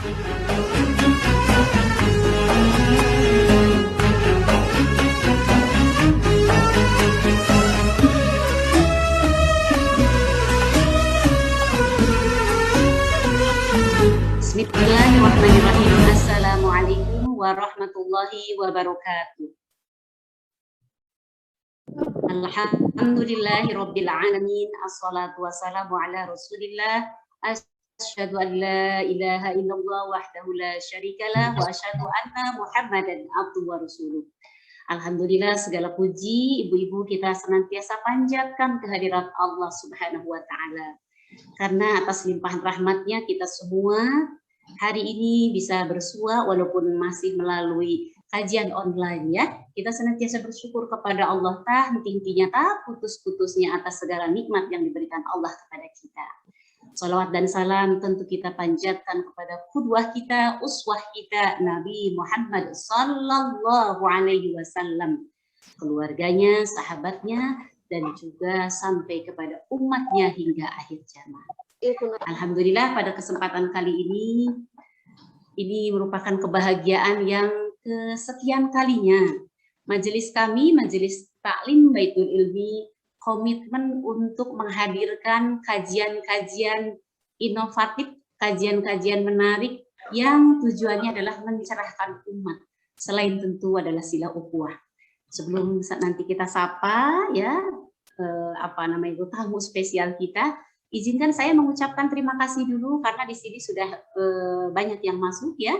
Bismillahirrahmanirrahim. Assalamualaikum warahmatullahi wabarakatuh. Alhamdulillahi alamin. Assalatu wassalamu ala rasulillah. Asyhadu an la ilaha illallah wahdahu la syarikalah wa asyhadu anna Muhammadan abduhu wa rasuluh. Alhamdulillah, segala puji ibu-ibu kita senantiasa panjatkan kehadirat Allah Subhanahu wa taala. Karena atas limpahan rahmatnya kita semua hari ini bisa bersua walaupun masih melalui kajian online ya. Kita senantiasa bersyukur kepada Allah henti-hentinya tak putus-putusnya atas segala nikmat yang diberikan Allah kepada kita. Salawat dan salam tentu kita panjatkan kepada qudwah kita, uswah kita, Nabi Muhammad sallallahu alaihi wasallam, keluarganya, sahabatnya, dan juga sampai kepada umatnya hingga akhir zaman. Alhamdulillah pada kesempatan kali ini merupakan kebahagiaan yang kesekian kalinya. Majelis kami, Majelis Taklim Baitul Ilmi, komitmen untuk menghadirkan kajian-kajian inovatif, kajian-kajian menarik yang tujuannya adalah mencerahkan umat. Selain tentu adalah sila ukhuwah. Sebelum nanti kita sapa ya tamu spesial kita, izinkan saya mengucapkan terima kasih dulu karena di sini sudah banyak yang masuk ya.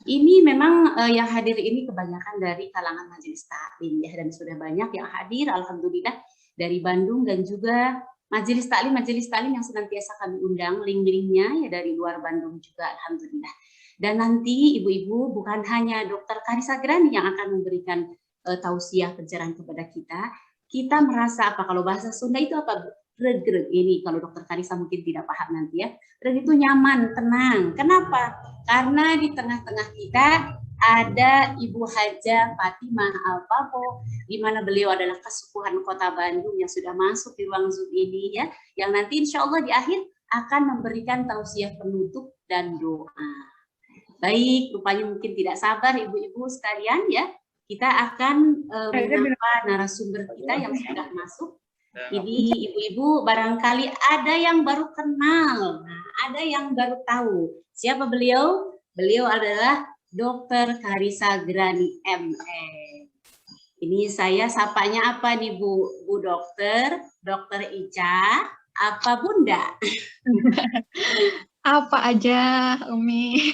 Ini memang yang hadir ini kebanyakan dari kalangan majelis taklim ya, dan sudah banyak yang hadir alhamdulillah dari Bandung dan juga majelis taklim yang senantiasa kami undang link-linknya ya dari luar Bandung juga alhamdulillah. Dan nanti ibu-ibu bukan hanya Dr. Karissa Grani yang akan memberikan tausiah pencerahan kepada kita. Kita merasa apa kalau bahasa Sunda itu apa? Reg-reg ini kalau Dokter Karissa mungkin tidak paham nanti ya. Reg itu nyaman, tenang. Kenapa? Karena di tengah-tengah kita ada Ibu Haja Fatimah Al-Fafo, di mana beliau adalah Kesepuhan Kota Bandung yang sudah masuk di ruang Zoom ini ya, yang nanti insya Allah di akhir akan memberikan tausiah penutup dan doa. Baik, rupanya mungkin tidak sabar ibu-ibu sekalian ya. Kita akan menyapa narasumber kita yang sudah masuk. Ini ibu-ibu barangkali ada yang baru kenal, ada yang baru tahu. Siapa beliau? Beliau adalah Dr. Karissa Grani ME. Ini saya sapanya apa nih Bu Dokter? Dokter Ica, apa Bunda? Apa aja, Umi.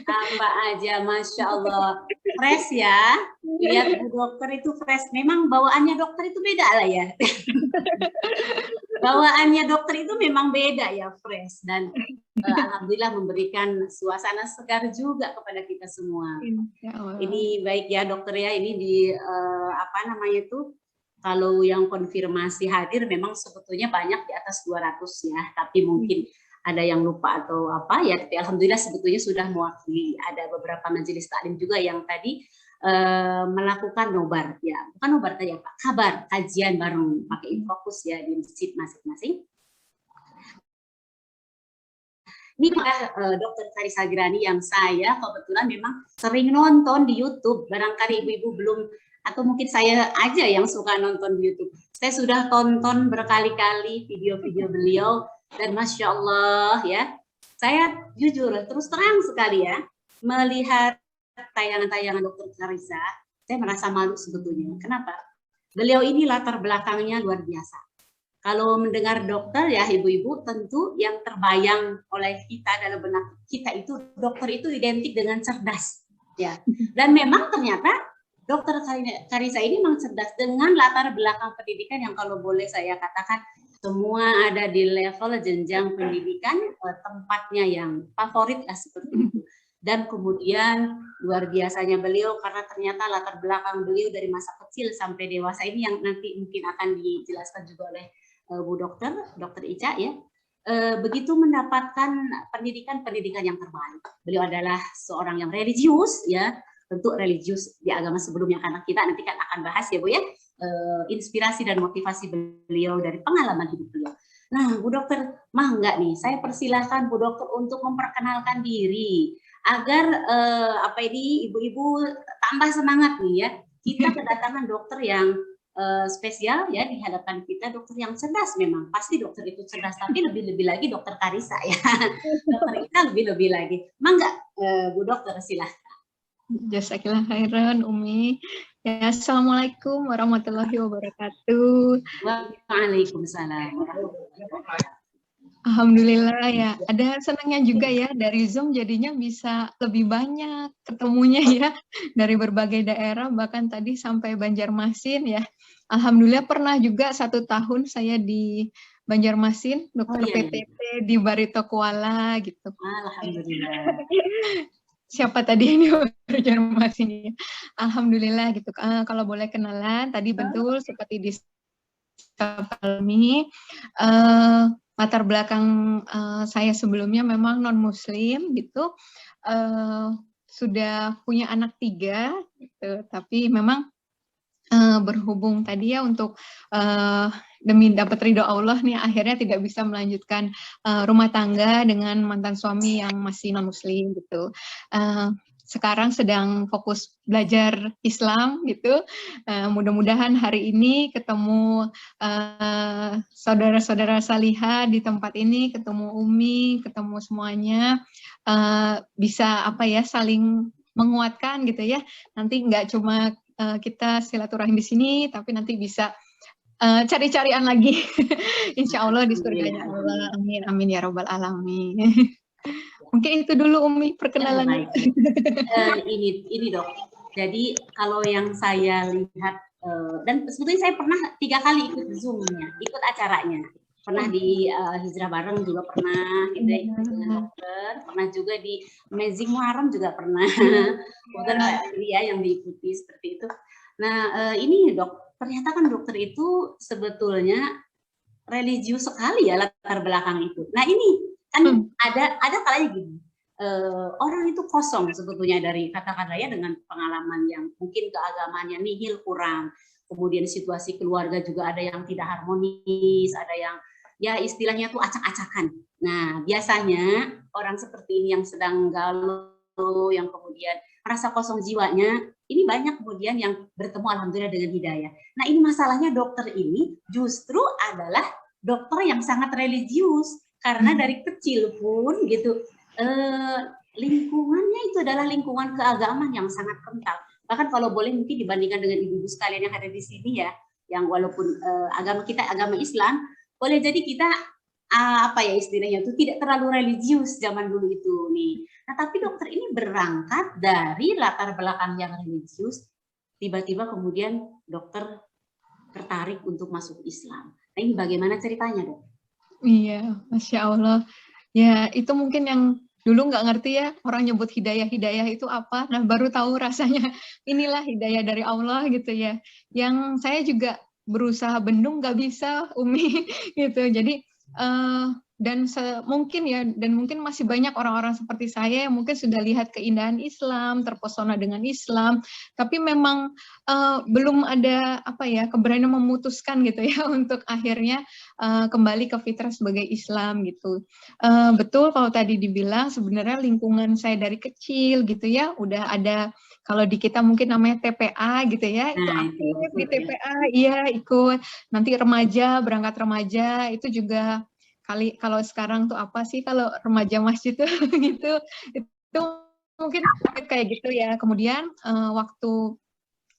Apa aja, Masya Allah. Fresh ya. Lihat Bu Dokter itu fresh. Memang bawaannya dokter itu beda lah ya. Bawaannya dokter itu memang beda ya, fresh. Dan alhamdulillah memberikan suasana segar juga kepada kita semua. Ini baik ya dokter ya. Ini di kalau yang konfirmasi hadir memang sebetulnya banyak di atas 200 ya. Tapi mungkin ada yang lupa atau apa ya, tapi alhamdulillah sebetulnya sudah mewakili. Ada beberapa majelis taklim juga yang tadi melakukan nobar ya, bukan nobar tadi apa, kabar kajian bareng pakai infokus ya di masjid masing-masing. Ini Dr. Karissa Grani yang saya kebetulan memang sering nonton di YouTube. Barangkali ibu-ibu belum, atau mungkin saya aja yang suka nonton di YouTube. Saya sudah tonton berkali-kali video-video beliau. Dan Masya Allah ya, saya jujur terus terang sekali ya, melihat tayangan-tayangan Dr. Karissa, saya merasa malu sebetulnya. Kenapa? Beliau ini latar belakangnya luar biasa. Kalau mendengar dokter ya ibu-ibu, tentu yang terbayang oleh kita dalam benak kita itu dokter itu identik dengan cerdas ya. Dan memang ternyata Dr. Karissa ini memang cerdas dengan latar belakang pendidikan yang kalau boleh saya katakan semua ada di level jenjang pendidikan tempatnya yang favorit lah seperti itu. Dan kemudian luar biasanya beliau karena ternyata latar belakang beliau dari masa kecil sampai dewasa ini yang nanti mungkin akan dijelaskan juga oleh Bu Dokter Ica ya. Begitu mendapatkan pendidikan yang terbaik. Beliau adalah seorang yang religius ya, tentu religius di agama sebelumnya karena kita nanti kan akan bahas ya Bu ya. Inspirasi dan motivasi beliau dari pengalaman hidup beliau. Nah, Bu Dokter, mah enggak nih, saya persilahkan Bu Dokter untuk memperkenalkan diri. agar apa ini ibu-ibu tambah semangat nih ya. Kita kedatangan dokter yang spesial ya di hadapan kita, dokter yang cerdas memang. Pasti dokter itu cerdas, tapi lebih-lebih lagi dokter Karissa ya. Dokter kita lebih-lebih lagi. Mangga Bu Dokter silahkan. Jazakallah khairan Umi. Ya, Assalamualaikum warahmatullahi wabarakatuh. Waalaikumsalam. Alhamdulillah ya. Ada senangnya juga ya dari Zoom jadinya bisa lebih banyak ketemunya ya dari berbagai daerah, bahkan tadi sampai Banjarmasin ya. Alhamdulillah pernah juga 1 tahun saya di Banjarmasin, dokter PTT di Barito Kuala gitu. Alhamdulillah. Siapa tadi ini Banjarmasin ya. Alhamdulillah gitu. Kalau boleh kenalan, tadi betul seperti di kami latar belakang saya sebelumnya memang non Muslim gitu, sudah punya anak 3 gitu, tapi memang berhubung tadi ya untuk demi dapat ridho Allah nih akhirnya tidak bisa melanjutkan rumah tangga dengan mantan suami yang masih non Muslim gitu. Sekarang sedang fokus belajar Islam gitu. Mudah-mudahan hari ini ketemu saudara-saudara salihah di tempat ini, ketemu Umi, ketemu semuanya, bisa apa ya saling menguatkan gitu ya. Nanti nggak cuma kita silaturahim di sini, tapi nanti bisa cari-carian lagi, insya Allah di surganya Allah. Amin, amin ya robbal alamin. Mungkin itu dulu Umi perkenalan. Ini Dok. Jadi kalau yang saya lihat dan sebetulnya saya pernah 3 kali ikut Zoom-nya, ikut acaranya. Pernah di Hijrah Bareng juga pernah, gitu ya, ikut dengan dokter. Pernah juga di Amazing Muharram juga pernah. Dokter ya yang diikuti seperti itu. Nah ini Dok, ternyata kan dokter itu sebetulnya religius sekali ya latar belakang itu. Nah ini kan ada kalanya gini, orang itu kosong sebetulnya dari katakanlah ya dengan pengalaman yang mungkin keagamaannya nihil kurang, kemudian situasi keluarga juga ada yang tidak harmonis, ada yang ya istilahnya tuh acak-acakan. Nah biasanya orang seperti ini yang sedang galau, yang kemudian merasa kosong jiwanya, ini banyak kemudian yang bertemu alhamdulillah dengan hidayah. Nah ini masalahnya dokter ini justru adalah dokter yang sangat religius, karena dari kecil pun gitu lingkungannya itu adalah lingkungan keagamaan yang sangat kental. Bahkan kalau boleh mungkin dibandingkan dengan ibu-ibu sekalian yang ada di sini ya, yang walaupun agama kita agama Islam, boleh jadi kita apa ya istilahnya itu tidak terlalu religius zaman dulu itu nih. Nah tapi dokter ini berangkat dari latar belakang yang religius, tiba-tiba kemudian dokter tertarik untuk masuk Islam. Nah ini bagaimana ceritanya Dok? Iya, Masya Allah. Ya itu mungkin yang dulu nggak ngerti ya, orang nyebut hidayah itu apa, nah baru tahu rasanya inilah hidayah dari Allah gitu ya. Yang saya juga berusaha bendung nggak bisa Umi gitu. Jadi dan mungkin masih banyak orang-orang seperti saya yang mungkin sudah lihat keindahan Islam, terpesona dengan Islam, tapi memang belum ada apa ya keberanian memutuskan gitu ya untuk akhirnya kembali ke fitrah sebagai Islam gitu. Betul kalau tadi dibilang sebenarnya lingkungan saya dari kecil gitu ya udah ada. Kalau di kita mungkin namanya TPA gitu ya, itu aktif di TPA, iya ikut. Nanti berangkat remaja, itu juga kalau sekarang tuh apa sih kalau remaja masjid tuh gitu, itu mungkin kayak gitu ya. Kemudian waktu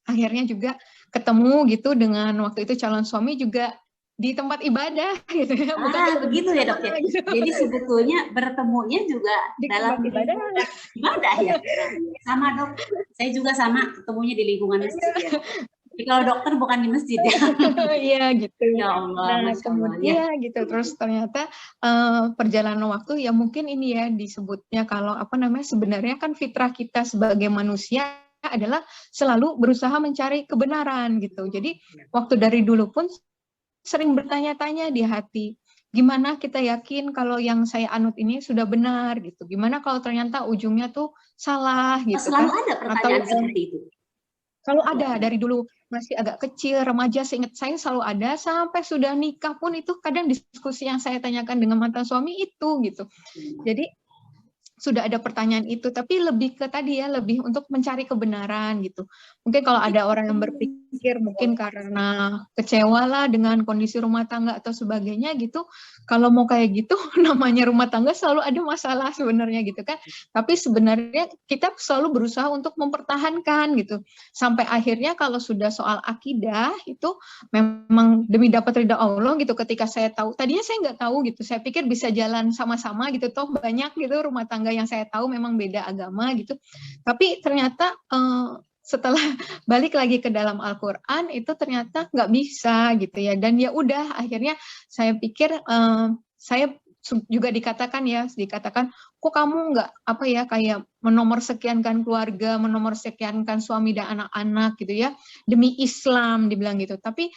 akhirnya juga ketemu gitu dengan waktu itu calon suami juga di tempat ibadah gitu ya. Bukan begitu ya Dok ya. Gitu. Jadi sebetulnya bertemunya juga di dalam ibadah ya. Sama Dok, saya juga sama ketemunya di lingkungan masjid ya. Tapi kalau dokter bukan di masjid ya. Iya gitu. Ya Allah. Nah kemudian ya gitu terus ternyata perjalanan waktu ya mungkin ini ya disebutnya kalau apa namanya sebenarnya kan fitrah kita sebagai manusia adalah selalu berusaha mencari kebenaran gitu. Jadi waktu dari dulu pun sering bertanya-tanya di hati, gimana kita yakin kalau yang saya anut ini sudah benar gitu? Gimana kalau ternyata ujungnya tuh salah gitu selalu kan? Ada pertanyaan seperti itu. Kalau ada dari dulu masih agak kecil, remaja seingat saya selalu ada, sampai sudah nikah pun itu kadang diskusi yang saya tanyakan dengan mantan suami itu gitu. Jadi sudah ada pertanyaan itu, tapi lebih ke tadi ya, lebih untuk mencari kebenaran gitu. Mungkin kalau ada orang yang berpikir mungkin karena kecewa lah dengan kondisi rumah tangga atau sebagainya gitu, kalau mau kayak gitu namanya rumah tangga selalu ada masalah sebenarnya gitu kan. Tapi sebenarnya kita selalu berusaha untuk mempertahankan gitu. Sampai akhirnya kalau sudah soal akidah itu memang demi dapat ridha Allah gitu, ketika saya tahu, tadinya saya nggak tahu gitu, saya pikir bisa jalan sama-sama gitu, toh banyak gitu rumah tangga yang saya tahu memang beda agama gitu, tapi ternyata setelah balik lagi ke dalam Al-Quran itu ternyata nggak bisa gitu ya, dan ya udah akhirnya saya pikir saya juga dikatakan kok kamu nggak apa ya kayak menomorsekiankan keluarga, menomorsekiankan suami dan anak-anak gitu ya demi Islam, dibilang gitu. Tapi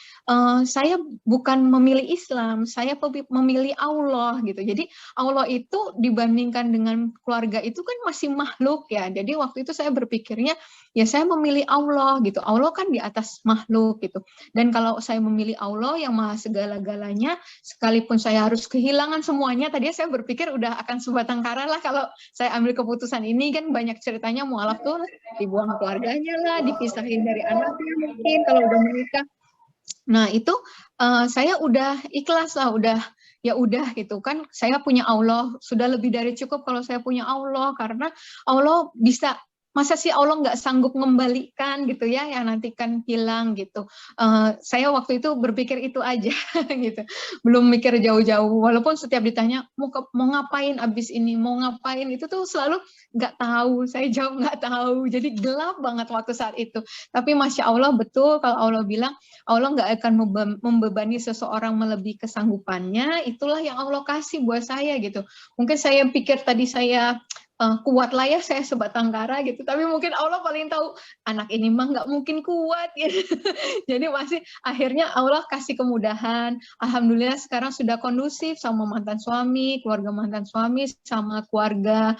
saya bukan memilih Islam, saya memilih Allah gitu. Jadi Allah itu dibandingkan dengan keluarga itu kan masih makhluk ya. Jadi waktu itu saya berpikirnya ya saya memilih Allah gitu. Allah kan di atas makhluk gitu. Dan kalau saya memilih Allah yang maha segala-galanya, sekalipun saya harus kehilangan semuanya, tadinya saya berpikir udah akan sebatang kara lah kalau saya ambil keputusan ini, kan banyak ceritanya mualaf tuh dibuang keluarganya lah, dipisahin dari anaknya mungkin kalau udah menikah. Nah itu saya udah ikhlas lah, ya udah gitu kan, saya punya Allah, sudah lebih dari cukup kalau saya punya Allah, karena Allah bisa, masa sih Allah nggak sanggup mengembalikan gitu ya, yang nanti kan hilang gitu. Saya waktu itu berpikir itu aja gitu, belum mikir jauh-jauh. Walaupun setiap ditanya mau ngapain abis ini, mau ngapain, itu tuh selalu nggak tahu. Saya jawab nggak tahu. Jadi gelap banget waktu saat itu. Tapi masya Allah betul kalau Allah bilang Allah nggak akan membebani seseorang melebihi kesanggupannya. Itulah yang Allah kasih buat saya gitu. Mungkin saya pikir tadi saya kuat lah ya, saya sebatang kara gitu, tapi mungkin Allah paling tahu anak ini mah nggak mungkin kuat gitu. Jadi masih akhirnya Allah kasih kemudahan. Alhamdulillah sekarang sudah kondusif sama mantan suami, keluarga mantan suami, sama keluarga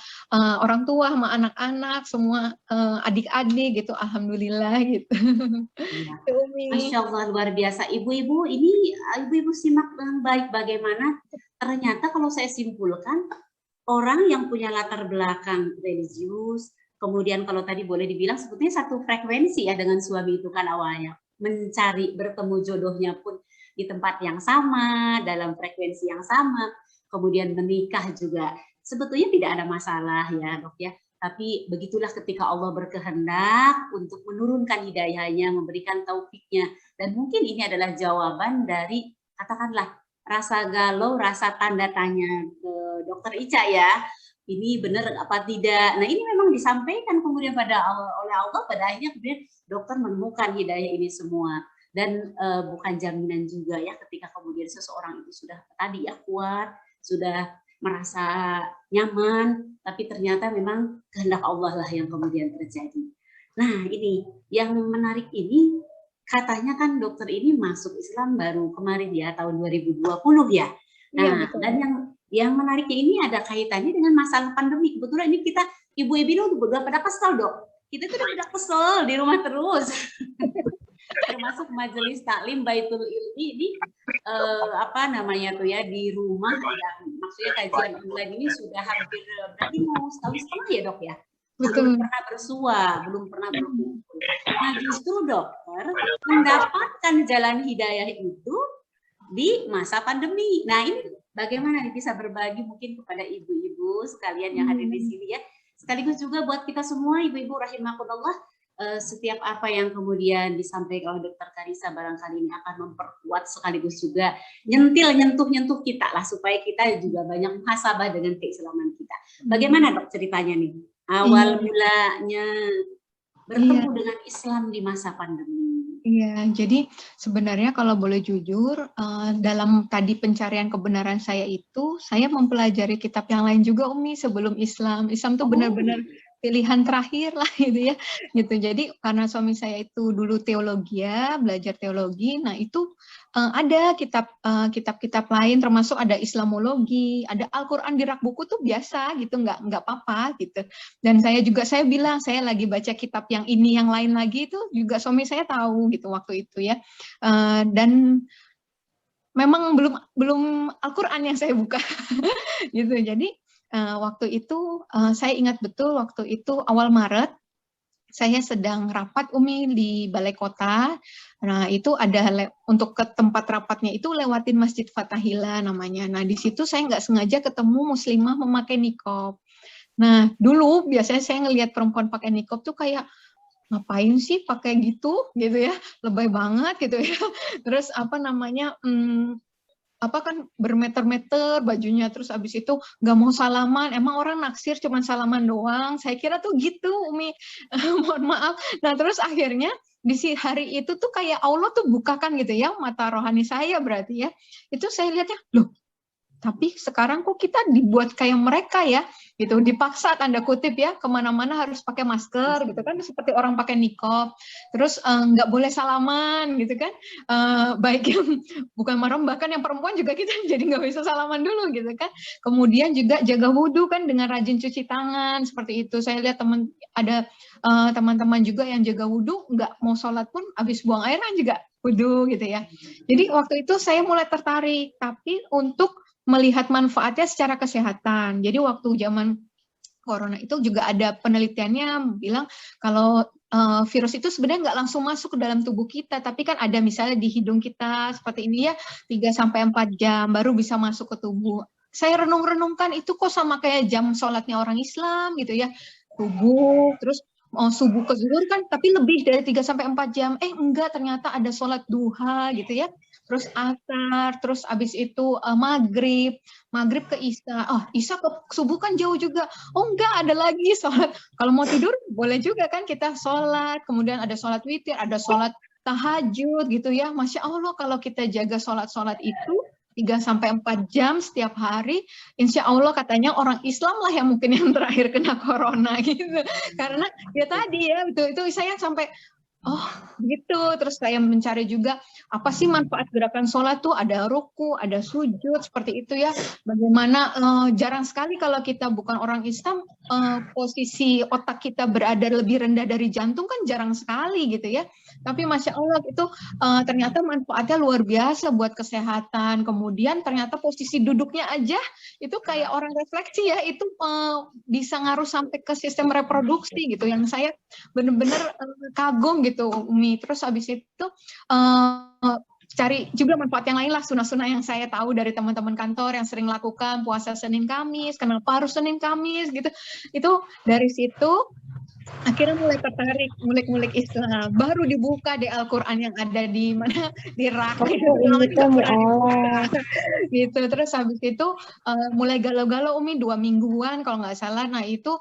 orang tua, sama anak-anak, semua adik-adik gitu. Alhamdulillah gitu. Ya. Masya Allah, luar biasa. Ibu-ibu ini, ibu-ibu simak dengan baik bagaimana ternyata kalau saya simpulkan, orang yang punya latar belakang religius, kemudian kalau tadi boleh dibilang sebetulnya satu frekuensi ya dengan suami itu kan awalnya. Mencari bertemu jodohnya pun di tempat yang sama, dalam frekuensi yang sama, kemudian menikah juga. Sebetulnya tidak ada masalah ya dok ya. Tapi begitulah ketika Allah berkehendak untuk menurunkan hidayahnya, memberikan taufiknya. Dan mungkin ini adalah jawaban dari, katakanlah, rasa galau, rasa tanda tanya ke dokter Ica ya. Ini benar apa tidak? Nah ini memang disampaikan kemudian oleh Allah, pada akhirnya kemudian dokter menemukan hidayah ini semua. Dan bukan jaminan juga ya ketika kemudian seseorang itu sudah tadi ya kuat, sudah merasa nyaman, tapi ternyata memang kehendak Allah lah yang kemudian terjadi. Nah ini yang menarik ini, katanya kan dokter ini masuk Islam baru kemarin ya, tahun 2020 ya. Nah, ya, dan yang menariknya ini ada kaitannya dengan masalah pandemi. Kebetulan ini kita ibu-ibu ini udah pada kesel dok. Kita tuh udah kesel di rumah terus. Termasuk majelis taklim Baitul Ilmi ini apa namanya tuh ya, di rumah ya, maksudnya kajian online ini sudah hampir berarti mau setahun ya dok ya. Belum pernah bersua, belum pernah berkumpul. Nah justru dokter mendapatkan jalan hidayah itu di masa pandemi. Nah ini bagaimana bisa berbagi mungkin kepada ibu-ibu sekalian yang hadir di sini ya, sekaligus juga buat kita semua ibu-ibu rahimakumullah. Setiap apa yang kemudian disampaikan oleh Dokter Karissa barangkali ini akan memperkuat sekaligus juga nyentuh kita lah supaya kita juga banyak muhasabah dengan keislaman kita. Bagaimana dok ceritanya nih awal mulanya bertemu dengan Islam di masa pandemi? Iya, jadi sebenarnya kalau boleh jujur, dalam tadi pencarian kebenaran saya itu, saya mempelajari kitab yang lain juga Umi sebelum Islam. Islam tuh benar-benar pilihan terakhir lah gitu ya. Gitu. Jadi karena suami saya itu dulu teologi ya, belajar teologi, nah itu ada kitab-kitab lain termasuk ada Islamologi, ada Al-Qur'an di rak buku tuh biasa gitu, nggak apa-apa gitu. Dan saya bilang saya lagi baca kitab yang ini yang lain lagi itu juga suami saya tahu gitu waktu itu ya. Dan memang belum Al-Qur'an yang saya buka gitu. Jadi Waktu itu saya ingat betul, waktu itu awal Maret, saya sedang rapat Umi di Balai Kota. Nah, itu ada untuk ke tempat rapatnya itu lewatin Masjid Fathahillah namanya. Nah, di situ saya nggak sengaja ketemu muslimah memakai niqab. Nah, dulu biasanya saya ngelihat perempuan pakai niqab tuh kayak ngapain sih pakai gitu ya, lebay banget gitu ya. Terus apa namanya, apa kan bermeter-meter bajunya, terus abis itu nggak mau salaman, emang orang naksir cuman salaman doang, saya kira tuh gitu Umi. Mohon maaf. Nah terus akhirnya di hari itu tuh kayak Allah tuh bukakan gitu ya mata rohani saya, berarti ya itu saya lihatnya, loh tapi sekarang kok kita dibuat kayak mereka ya, gitu, dipaksa tanda kutip ya, kemana-mana harus pakai masker, gitu kan, seperti orang pakai niqab, terus nggak boleh salaman, gitu kan, baik yang bukan mahram, bahkan yang perempuan juga kita jadi nggak bisa salaman dulu, gitu kan. Kemudian juga jaga wudhu kan dengan rajin cuci tangan, seperti itu. Saya lihat ada teman-teman juga yang jaga wudhu, nggak mau sholat pun, habis buang air kan juga wudhu, gitu ya. Jadi waktu itu saya mulai tertarik, tapi untuk melihat manfaatnya secara kesehatan. Jadi waktu zaman corona itu juga ada penelitiannya bilang kalau virus itu sebenarnya nggak langsung masuk ke dalam tubuh kita, tapi kan ada misalnya di hidung kita seperti ini ya, 3-4 jam baru bisa masuk ke tubuh. Saya renung-renungkan itu kok sama kayak jam sholatnya orang Islam gitu ya, subuh, terus subuh ke zuhur kan, tapi lebih dari 3-4 jam. Enggak, ternyata ada sholat duha gitu ya. Terus asar, terus abis itu maghrib ke isya. Isya ke subuh kan jauh juga. Enggak, ada lagi sholat. Kalau mau tidur boleh juga kan kita sholat. Kemudian ada sholat witir, ada sholat tahajud gitu ya. Masya Allah kalau kita jaga sholat-sholat itu 3-4 jam setiap hari, insya Allah katanya orang Islam lah yang mungkin yang terakhir kena corona gitu. Karena ya tadi ya, itu saya sampai gitu. Terus saya mencari juga apa sih manfaat gerakan sholat tuh, ada ruku, ada sujud, seperti itu ya. Bagaimana jarang sekali kalau kita bukan orang Islam, posisi otak kita berada lebih rendah dari jantung kan jarang sekali gitu ya. Tapi Masya Allah itu ternyata manfaatnya luar biasa buat kesehatan. Kemudian ternyata posisi duduknya aja itu kayak orang refleksi ya, itu bisa ngaruh sampai ke sistem reproduksi gitu, yang saya benar-benar kagum gitu Umi. Terus habis itu cari juga manfaat yang lain lah, sunah-sunah yang saya tahu dari teman-teman kantor yang sering lakukan puasa Senin Kamis, kenapa harus Senin Kamis gitu. Itu dari situ akhirnya mulai tertarik ngulik-ngulik Islam, baru dibuka di Al-Quran yang ada di mana, di rak gitu. Terus habis itu mulai galau-galau Umi 2 mingguan kalau nggak salah. Nah itu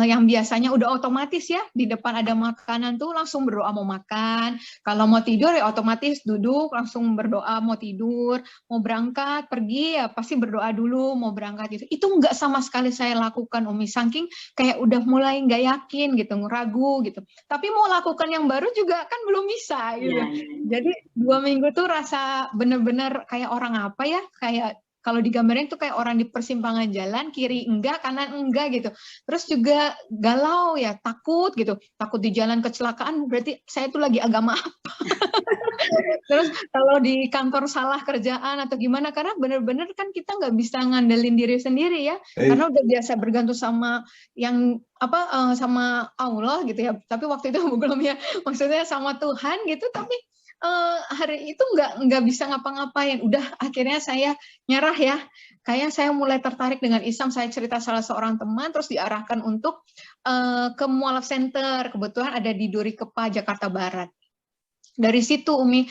yang biasanya udah otomatis ya, di depan ada makanan tuh langsung berdoa mau makan, kalau mau tidur ya otomatis duduk langsung berdoa mau tidur, mau berangkat pergi ya pasti berdoa dulu mau berangkat gitu. Itu nggak sama sekali saya lakukan Umi, saking kayak udah mulai nggak yakin gitu, ragu gitu. Tapi mau lakukan yang baru juga kan belum bisa gitu. Jadi 2 minggu tuh rasa bener-bener kayak orang apa ya, kayak kalau digambarin tuh kayak orang di persimpangan jalan, kiri enggak, kanan enggak gitu. Terus juga galau ya, takut gitu. Takut di jalan kecelakaan, berarti saya tuh lagi agama apa? Terus kalau di kantor salah kerjaan atau gimana, karena bener-bener kan kita nggak bisa ngandelin diri sendiri ya, karena udah biasa bergantung sama yang apa, sama Allah gitu ya. Tapi waktu itu belum ya, maksudnya sama Tuhan gitu, tapi hari itu nggak bisa ngapa-ngapain. Udah akhirnya saya nyerah ya. Kayak saya mulai tertarik dengan Islam. Saya cerita salah seorang teman, terus diarahkan untuk ke Mualaf Center. Kebetulan ada di Duri Kepa, Jakarta Barat. Dari situ Umi,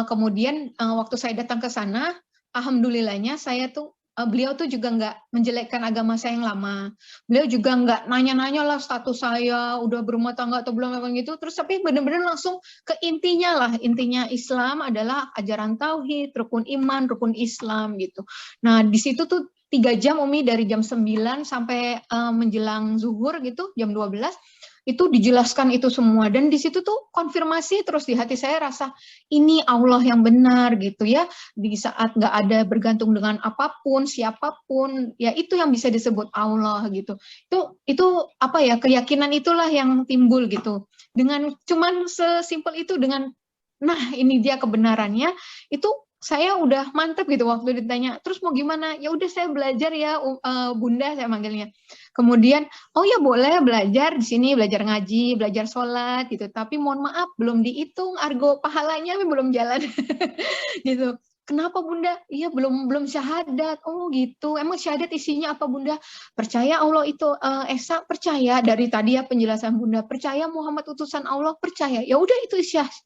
kemudian waktu saya datang ke sana, alhamdulillahnya saya tuh beliau tuh juga nggak menjelekkan agama saya yang lama. Beliau juga nggak nanya-nanya lah status saya udah berumah tangga atau belum apa gitu. Terus tapi benar-benar langsung ke intinya lah. Intinya Islam adalah ajaran tauhid, rukun iman, rukun Islam gitu. Nah di situ tuh 3 jam Umi, dari jam 9 sampai menjelang zuhur gitu, jam 12. Itu dijelaskan itu semua, dan di situ tuh konfirmasi terus di hati saya, rasa ini Allah yang benar gitu ya. Di saat nggak ada bergantung dengan apapun, siapapun, ya itu yang bisa disebut Allah gitu. Itu apa ya, keyakinan itulah yang timbul gitu. Dengan cuman sesimpel itu, dengan nah ini dia kebenarannya, itu saya udah mantep gitu waktu ditanya, terus mau gimana? Ya udah saya belajar ya, Bunda saya manggilnya. Kemudian, oh ya boleh belajar di sini, belajar ngaji, belajar sholat gitu. Tapi mohon maaf belum dihitung argo pahalanya, belum jalan gitu. Kenapa Bunda? Iya belum syahadat. Oh gitu. Emang syahadat isinya apa Bunda? Percaya Allah itu Esa, percaya dari tadi ya penjelasan Bunda. Percaya Muhammad utusan Allah, percaya. Ya udah itu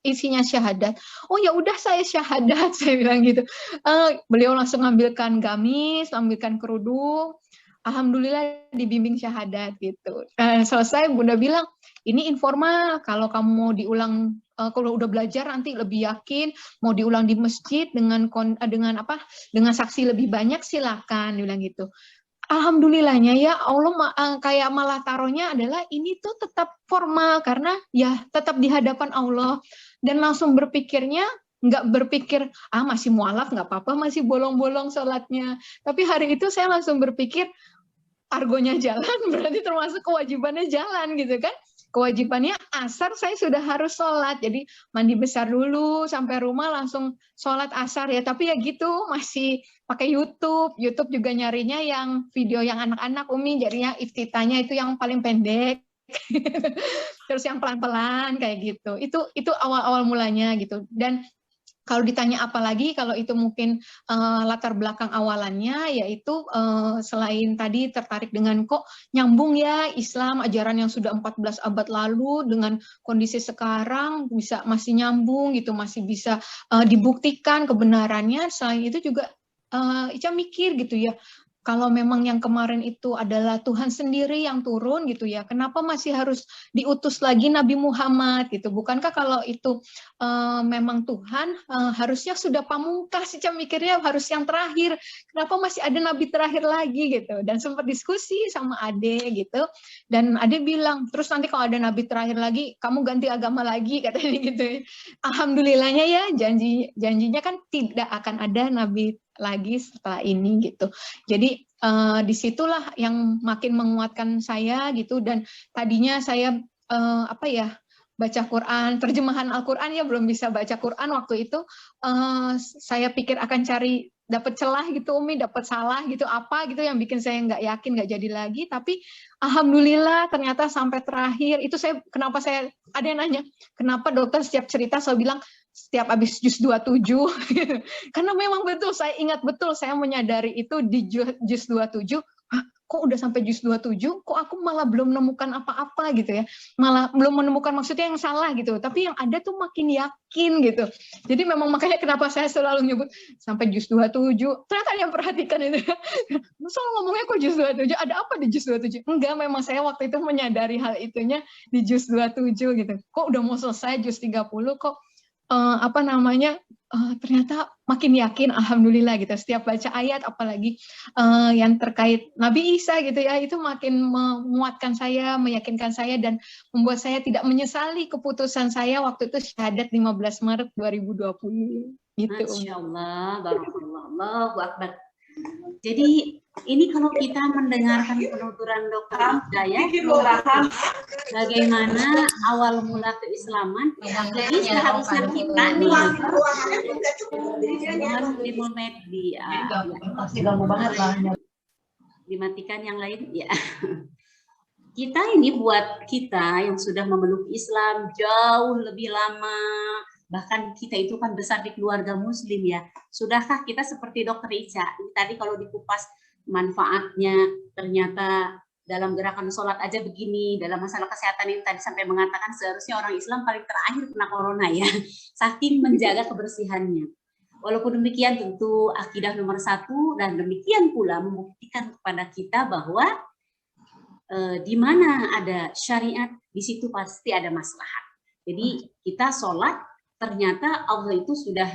isinya syahadat. Oh ya udah saya syahadat, saya bilang gitu. Beliau langsung ambilkan gamis, ambilkan kerudung. Alhamdulillah dibimbing syahadat gitu. Selesai Bunda bilang, ini informal, kalau kamu mau diulang, kalau udah belajar nanti lebih yakin, mau diulang di masjid dengan saksi lebih banyak silakan, dia bilang gitu. Alhamdulillahnya ya Allah kayak malah taruhnya adalah ini tuh tetap formal karena ya tetap di hadapan Allah, dan langsung berpikirnya nggak berpikir masih mualaf nggak apa-apa, masih bolong-bolong sholatnya, tapi hari itu saya langsung berpikir argonya jalan berarti termasuk kewajibannya jalan gitu kan. Kewajibannya asar saya sudah harus sholat, jadi mandi besar dulu sampai rumah langsung sholat asar ya, tapi ya gitu masih pakai YouTube juga nyarinya yang video yang anak-anak Umi, jadinya iftitahnya itu yang paling pendek terus yang pelan-pelan kayak gitu, itu awal-awal mulanya gitu. Dan kalau ditanya apa lagi, kalau itu mungkin latar belakang awalannya, yaitu selain tadi tertarik dengan kok nyambung ya Islam, ajaran yang sudah 14 abad lalu dengan kondisi sekarang bisa masih nyambung gitu, masih bisa dibuktikan kebenarannya. Selain itu juga Ica mikir gitu ya, kalau memang yang kemarin itu adalah Tuhan sendiri yang turun gitu ya, kenapa masih harus diutus lagi Nabi Muhammad gitu? Bukankah kalau itu memang Tuhan harusnya sudah pamungkas, sih mikirnya harus yang terakhir. Kenapa masih ada nabi terakhir lagi gitu? Dan sempat diskusi sama Ade gitu. Dan Ade bilang, terus nanti kalau ada nabi terakhir lagi, kamu ganti agama lagi katanya gitu. Alhamdulillahnya ya janjinya kan tidak akan ada nabi lagi setelah ini gitu. Jadi disitulah yang makin menguatkan saya gitu. Dan tadinya saya baca Quran, terjemahan Al-Quran ya belum bisa baca Quran waktu itu. Saya pikir akan cari dapat celah gitu Umi, dapat salah gitu apa gitu yang bikin saya nggak yakin nggak jadi lagi. Tapi alhamdulillah ternyata sampai terakhir itu kenapa saya ada yang nanya kenapa dokter setiap cerita saya bilang setiap habis juz 27 gitu. Karena memang betul saya ingat betul saya menyadari itu di juz 27. Kok udah sampai juz 27, kok aku malah belum menemukan apa-apa gitu ya. Malah belum menemukan maksudnya yang salah gitu. Tapi yang ada tuh makin yakin gitu. Jadi memang makanya kenapa saya selalu nyebut sampai juz 27. Ternyata yang perhatikan itu. Soal ngomongnya kok juz 27, ada apa di juz 27? Enggak, memang saya waktu itu menyadari hal itunya di juz 27 gitu. Kok udah mau selesai juz 30 kok ternyata makin yakin, alhamdulillah gitu. Setiap baca ayat, apalagi yang terkait Nabi Isa gitu ya, itu makin menguatkan saya, meyakinkan saya, dan membuat saya tidak menyesali keputusan saya waktu itu syahadat 15 Maret 2020. Gitu. Masya Allah, barakallah, Allahu Akbar. Jadi ini kalau kita mendengarkan penuturan Dr. Hidayah bagaimana awal mula keislaman, jadi seharusnya kita nih dimatikan yang lain ya. Kita ini buat kita yang sudah memeluk Islam jauh lebih lama, bahkan kita itu kan besar di keluarga muslim ya. Sudahkah kita seperti Dokter Ica? Tadi kalau dikupas manfaatnya ternyata dalam gerakan sholat aja begini, dalam masalah kesehatan ini tadi sampai mengatakan seharusnya orang Islam paling terakhir kena corona ya, saking menjaga kebersihannya. Walaupun demikian tentu akidah nomor 1 dan demikian pula membuktikan kepada kita bahwa di mana ada syariat, di situ pasti ada maslahat. Jadi kita sholat, ternyata Allah itu sudah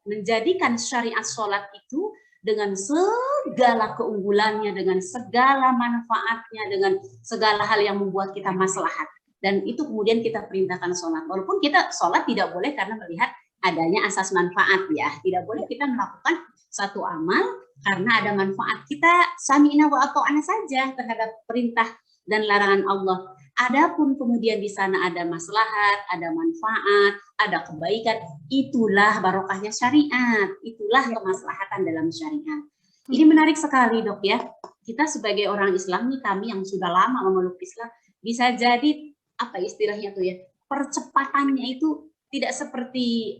menjadikan syariat sholat itu dengan segala keunggulannya, dengan segala manfaatnya, dengan segala hal yang membuat kita maslahat. Dan itu kemudian kita perintahkan sholat. Walaupun kita sholat tidak boleh karena melihat adanya asas manfaat ya. Tidak boleh kita melakukan satu amal karena ada manfaat. Kita sami'na wa ata'na saja terhadap perintah dan larangan Allah. Adapun kemudian di sana ada maslahat, ada manfaat, ada kebaikan, itulah barokahnya syariat, itulah kemaslahatan dalam syariat. Ini menarik sekali, Dok, ya. Kita sebagai orang Islam nih, kami yang sudah lama memeluk Islam, bisa jadi apa istilahnya tuh ya, percepatannya itu tidak seperti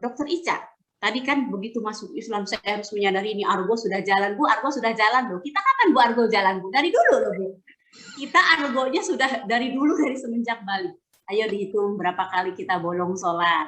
Dokter Ica. Tadi kan begitu masuk Islam saya harus menyadari ini Argo sudah jalan. Bu, Argo sudah jalan loh. Kita kapan Bu Argo jalan, Bu? Dari dulu loh, Bu. Kita Argonya sudah dari dulu, dari semenjak balik. Ayo dihitung berapa kali kita bolong sholat.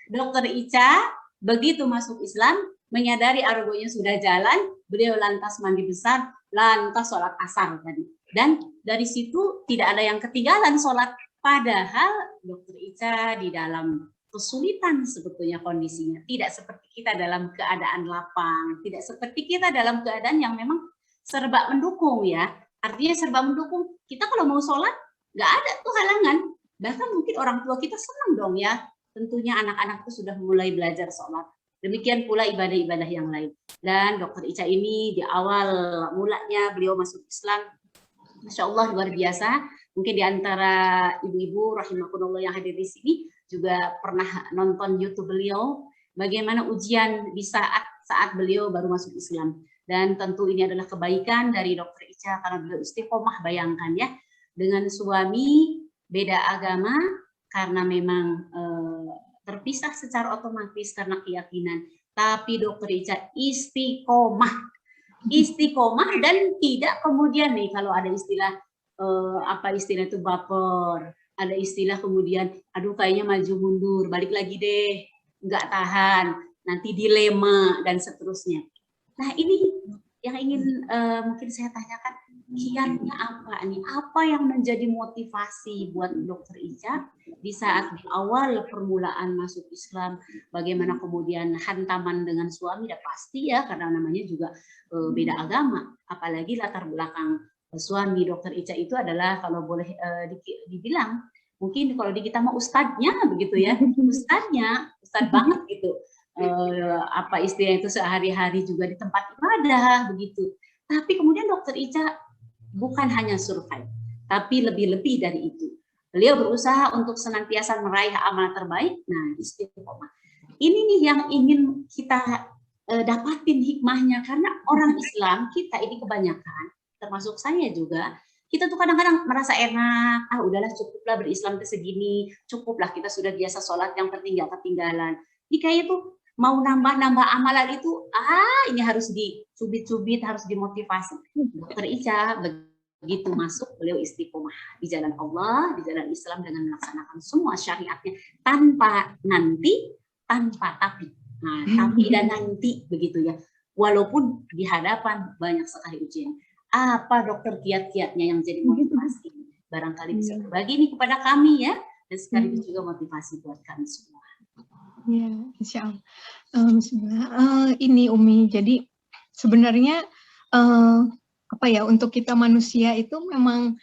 Dokter Ica begitu masuk Islam, menyadari Argonya sudah jalan, beliau lantas mandi besar, lantas sholat asar tadi. Dan dari situ tidak ada yang ketinggalan sholat. Padahal Dokter Ica di dalam kesulitan sebetulnya kondisinya. Tidak seperti kita dalam keadaan lapang. Tidak seperti kita dalam keadaan yang memang serba mendukung ya. Artinya serba mendukung. Kita kalau mau sholat, nggak ada tuh halangan. Bahkan mungkin orang tua kita senang dong ya. Tentunya anak-anak itu sudah mulai belajar sholat. Demikian pula ibadah-ibadah yang lain. Dan Dokter Ica ini di awal mulanya beliau masuk Islam, Masya Allah luar biasa. Mungkin di antara ibu-ibu rahimakumullah yang hadir di sini juga pernah nonton YouTube beliau, bagaimana ujian di saat beliau baru masuk Islam. Dan tentu ini adalah kebaikan dari Dokter Ica karena beliau istiqomah, bayangkan ya, dengan suami beda agama karena memang terpisah secara otomatis karena keyakinan. Tapi Dokter Ica istiqomah dan tidak kemudian nih kalau ada istilah apa istilah itu baper, ada istilah kemudian aduh kayaknya maju mundur, balik lagi deh, nggak tahan, nanti dilema dan seterusnya. Nah ini yang ingin mungkin saya tanyakan, kiatnya apa nih? Apa yang menjadi motivasi buat Dokter Ica di saat di awal permulaan masuk Islam? Bagaimana kemudian hantaman dengan suami? Ya pasti ya, karena namanya juga beda agama. Apalagi latar belakang suami Dokter Ica itu adalah kalau boleh dibilang, mungkin kalau di kita mah ustadznya begitu ya, ustadz banget gitu. Apa istilah itu sehari-hari juga di tempat ibadah begitu. Tapi kemudian Dokter Ica bukan hanya survive, tapi lebih-lebih dari itu. Beliau berusaha untuk senantiasa meraih amal terbaik. Nah, istiqomah. Ini nih yang ingin kita dapatin hikmahnya, karena orang Islam kita ini kebanyakan, termasuk saya juga, kita tuh kadang-kadang merasa enak, udahlah cukuplah berislam ke segini, cukuplah kita sudah biasa sholat, yang penting gak ketinggalan. Ini kayaknya tuh mau nambah-nambah amalan itu, ini harus dicubit-cubit, harus dimotivasi. Dokter Ica begitu masuk, beliau istiqomah di jalan Allah, di jalan Islam dengan melaksanakan semua syariatnya tanpa nanti, tanpa tapi. Nah, tapi dan nanti begitu ya. Walaupun di hadapan banyak sekali ujian. Apa dokter kiat-kiatnya yang jadi motivasi? Barangkali bisa berbagi nih kepada kami ya, dan sekaligus juga motivasi buat kami semua. Ya, insya Allah. Ini Umi, jadi sebenarnya apa ya, untuk kita manusia itu memang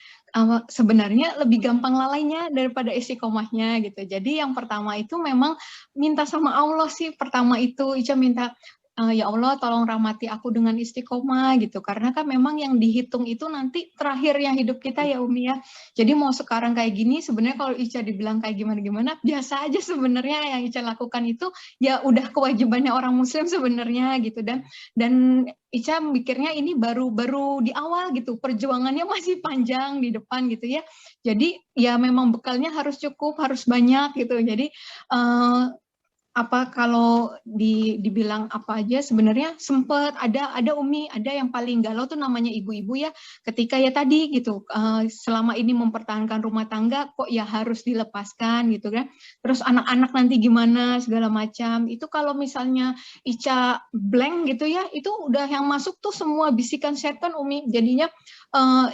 sebenarnya lebih gampang lalainya daripada istiqomahnya gitu. Jadi yang pertama itu memang minta sama Allah sih. Pertama itu Ica minta, ya Allah tolong rahmati aku dengan istiqomah gitu, karena kan memang yang dihitung itu nanti terakhirnya hidup kita ya Umi ya. Jadi mau sekarang kayak gini, sebenarnya kalau Ica dibilang kayak gimana-gimana, biasa aja sebenarnya yang Ica lakukan itu ya udah kewajibannya orang muslim sebenarnya gitu. Dan Ica mikirnya ini baru di awal gitu, perjuangannya masih panjang di depan gitu ya. Jadi ya memang bekalnya harus cukup, harus banyak gitu. Jadi apa kalau dibilang apa aja sebenarnya sempet ada Umi, ada yang paling galau tuh namanya ibu-ibu ya, ketika ya tadi gitu selama ini mempertahankan rumah tangga kok ya harus dilepaskan gitu kan, terus anak-anak nanti gimana segala macam. Itu kalau misalnya Ica blank gitu ya, itu udah yang masuk tuh semua bisikan setan Umi. Jadinya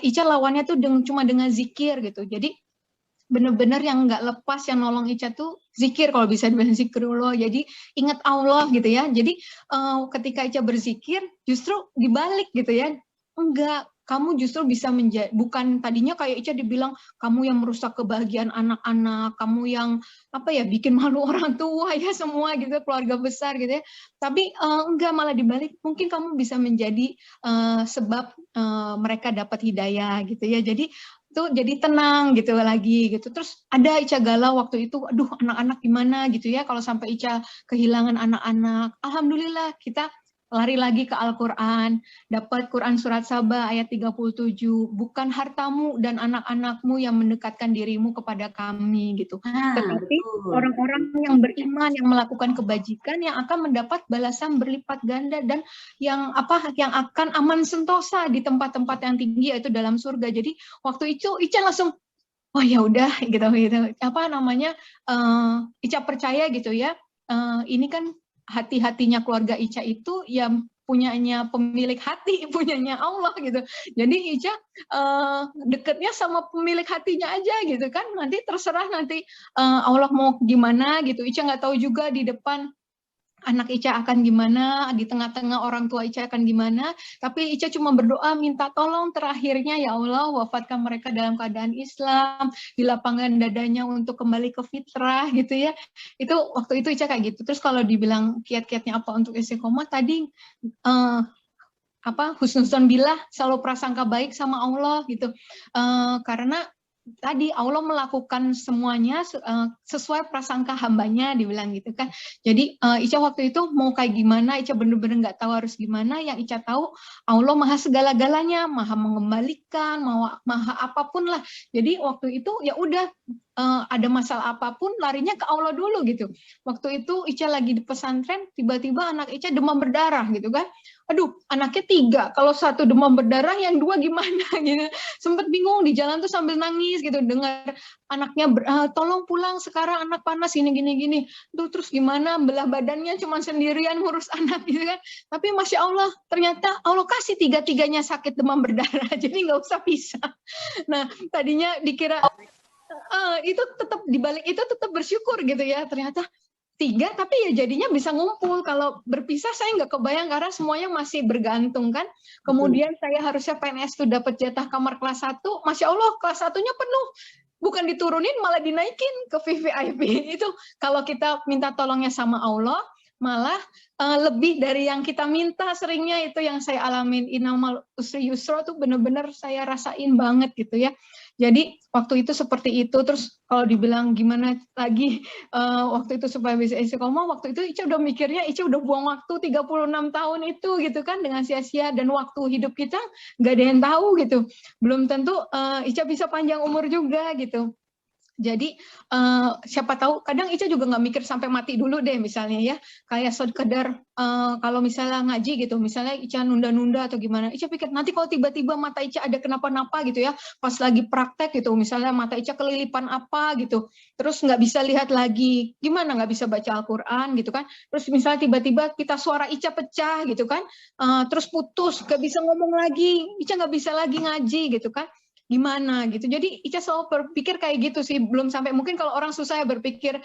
Ica lawannya tuh cuma dengan zikir gitu. Jadi bener-bener yang nggak lepas yang nolong Ica tuh zikir, kalau bisa dibilang zikrullah. Jadi ingat Allah gitu ya. Jadi ketika Ica berzikir justru dibalik gitu ya, enggak, kamu justru bisa menjadi, bukan tadinya kayak Ica dibilang kamu yang merusak kebahagiaan anak-anak, kamu yang apa ya, bikin malu orang tua ya semua gitu, keluarga besar gitu ya. Tapi enggak, malah dibalik, mungkin kamu bisa menjadi sebab mereka dapat hidayah gitu ya. Jadi itu jadi tenang gitu lagi gitu. Terus ada Ica galau waktu itu, aduh anak-anak gimana gitu ya, kalau sampai Ica kehilangan anak-anak. Alhamdulillah kita lari lagi ke Al-Quran, dapat Quran Surat Saba ayat 37, bukan hartamu dan anak-anakmu yang mendekatkan dirimu kepada kami gitu. Tetapi Betul. orang-orang yang beriman, yang melakukan kebajikan, yang akan mendapat balasan berlipat ganda, dan yang akan aman sentosa di tempat-tempat yang tinggi, yaitu dalam surga. Jadi waktu itu Ica langsung, oh ya udah gitu. Apa namanya? Ica percaya gitu ya. Ini kan hati-hatinya keluarga Ica itu yang punyanya pemilik hati, punyanya Allah gitu. Jadi Ica deketnya sama pemilik hatinya aja gitu kan. Nanti terserah nanti Allah mau gimana gitu. Ica nggak tahu juga di depan anak Ica akan gimana, di tengah-tengah orang tua Ica akan gimana, tapi Ica cuma berdoa minta tolong terakhirnya, ya Allah wafatkan mereka dalam keadaan Islam, dilapangkan dadanya untuk kembali ke fitrah gitu ya. Itu waktu itu Ica kayak gitu. Terus kalau dibilang kiat-kiatnya apa untuk istiqomah tadi, husnuzon billah, selalu prasangka baik sama Allah gitu. Karena tadi Allah melakukan semuanya sesuai prasangka hambanya, dibilang gitu kan. Jadi Ica waktu itu mau kayak gimana, Ica bener-bener nggak tahu harus gimana. Yang Ica tahu Allah maha segala-galanya, maha mengembalikan, maha apapun lah. Jadi waktu itu ya udah, ada masalah apapun larinya ke Allah dulu gitu. Waktu itu Ica lagi di pesantren, tiba-tiba anak Ica demam berdarah gitu kan. Aduh, anaknya 3, kalau 1 demam berdarah, yang 2 gimana gitu. Sempet bingung di jalan tuh sambil nangis gitu, dengar anaknya tolong pulang sekarang, anak panas gini. Tuh terus gimana, belah badannya cuma sendirian ngurus anak gitu kan. Tapi Masya Allah, ternyata Allah kasih 3-tiganya sakit demam berdarah, jadi nggak usah pisah. Nah, tadinya dikira itu tetap dibalik itu tetap bersyukur gitu ya, ternyata 3, tapi ya jadinya bisa ngumpul. Kalau berpisah saya nggak kebayang karena semuanya masih bergantung kan. Kemudian saya harusnya PNS tuh dapat jatah kamar kelas 1, Masya Allah kelas 1-nya penuh. Bukan diturunin malah dinaikin ke VVIP. Itu kalau kita minta tolongnya sama Allah, malah lebih dari yang kita minta seringnya. Itu yang saya alamin. Innamal usri yusra tuh benar-benar saya rasain banget gitu ya. Jadi waktu itu seperti itu. Terus kalau dibilang gimana lagi waktu itu supaya bisa istiqomah, waktu itu Ica udah mikirnya, Ica udah buang waktu 36 tahun itu gitu kan dengan sia-sia, dan waktu hidup kita nggak ada yang tahu gitu. Belum tentu Ica bisa panjang umur juga gitu. Jadi siapa tahu, kadang Ica juga nggak mikir sampai mati dulu deh misalnya ya, kayak sekedar kalau misalnya ngaji gitu, misalnya Ica nunda-nunda atau gimana, Ica pikir nanti kalau tiba-tiba mata Ica ada kenapa-napa gitu ya, pas lagi praktek gitu, misalnya mata Ica kelilipan apa gitu, terus nggak bisa lihat lagi, gimana nggak bisa baca Al-Quran gitu kan, terus misalnya tiba-tiba kita suara Ica pecah gitu kan, terus putus, nggak bisa ngomong lagi, Ica nggak bisa lagi ngaji gitu kan, gimana gitu. Jadi Ica selalu berpikir kayak gitu sih, belum sampai mungkin kalau orang susah ya berpikir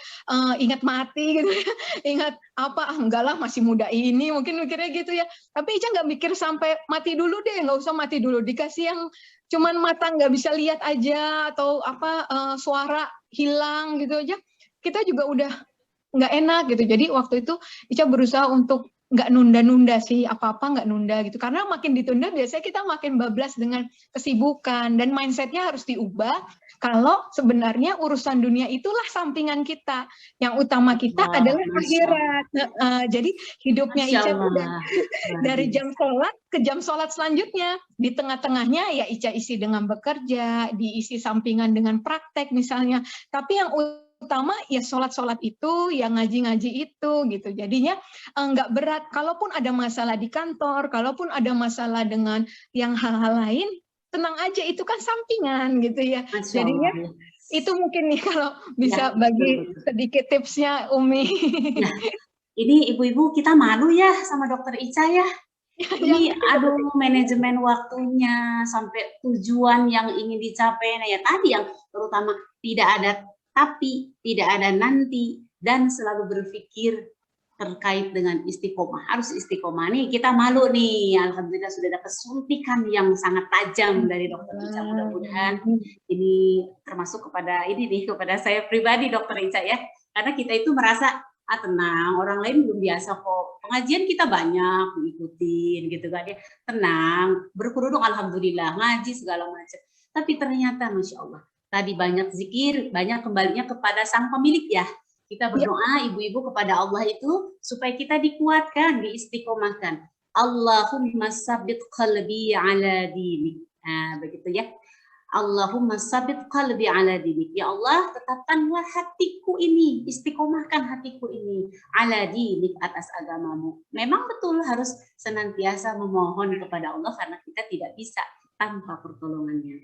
ingat mati gitu ya, ingat apa, enggak lah masih muda ini, mungkin mikirnya gitu ya. Tapi Ica nggak mikir sampai mati dulu deh, nggak usah mati dulu, dikasih yang cuman mata nggak bisa lihat aja, atau apa suara hilang gitu aja, kita juga udah nggak enak gitu. Jadi waktu itu Ica berusaha untuk nggak nunda-nunda sih, apa-apa nggak nunda gitu. Karena makin ditunda biasanya kita makin bablas dengan kesibukan, dan mindsetnya harus diubah. Kalau sebenarnya urusan dunia itulah sampingan kita, yang utama kita adalah akhirat. Jadi hidupnya Ica udah dari jam sholat ke jam sholat selanjutnya. Di tengah-tengahnya ya Ica isi dengan bekerja, diisi sampingan dengan praktek misalnya. Tapi yang utama ya sholat-sholat itu, yang ngaji-ngaji itu gitu. Jadinya nggak berat. Kalaupun ada masalah di kantor, kalaupun ada masalah dengan yang hal-hal lain, tenang aja, itu kan sampingan gitu ya. Jadinya itu mungkin nih kalau bisa ya, bagi sedikit tipsnya Umi. Ya, ini ibu-ibu kita malu ya sama dokter Ica ya. Ini aduh, manajemen waktunya sampai tujuan yang ingin dicapai. Nah ya tadi yang terutama tidak ada tapi, tidak ada nanti, dan selalu berpikir terkait dengan istiqomah. Harus istiqomah nih, kita malu nih, alhamdulillah sudah dapat suntikan yang sangat tajam dari Dokter Ica. Mudah-mudahan ini termasuk kepada kepada saya pribadi, Dokter Ica ya, karena kita itu merasa tenang, orang lain belum biasa kok, pengajian kita banyak diikutin gitu kan ya, tenang, berkerudung alhamdulillah, ngaji segala macam. Tapi ternyata Masya Allah, tadi banyak zikir, banyak kembalinya kepada sang pemilik ya. Kita berdoa ibu-ibu kepada Allah itu supaya kita dikuatkan, diistiqomahkan. Allahumma sabit qalbi ala dinik. Nah, begitu ya. Allahumma sabit qalbi ala dinik. Ya Allah, tetapkanlah hatiku ini, istiqomahkan hatiku ini ala dinik, atas agamamu. Memang betul harus senantiasa memohon kepada Allah karena kita tidak bisa tanpa pertolongannya.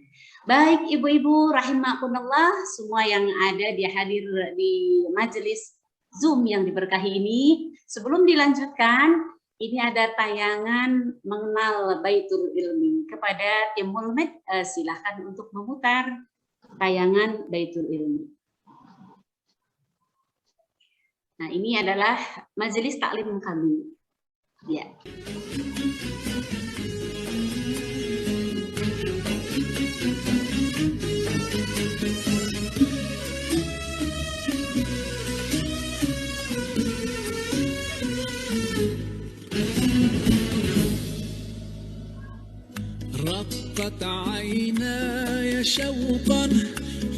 Baik ibu-ibu rahimakumullah, semua yang ada hadir di majelis Zoom yang diberkahi ini, sebelum dilanjutkan, ini ada tayangan mengenal Baitul Ilmi. Kepada tim Mulmed, silahkan untuk memutar tayangan Baitul Ilmi. Nah, ini adalah majelis taklim kami. Ya. رقت عيناي شوقا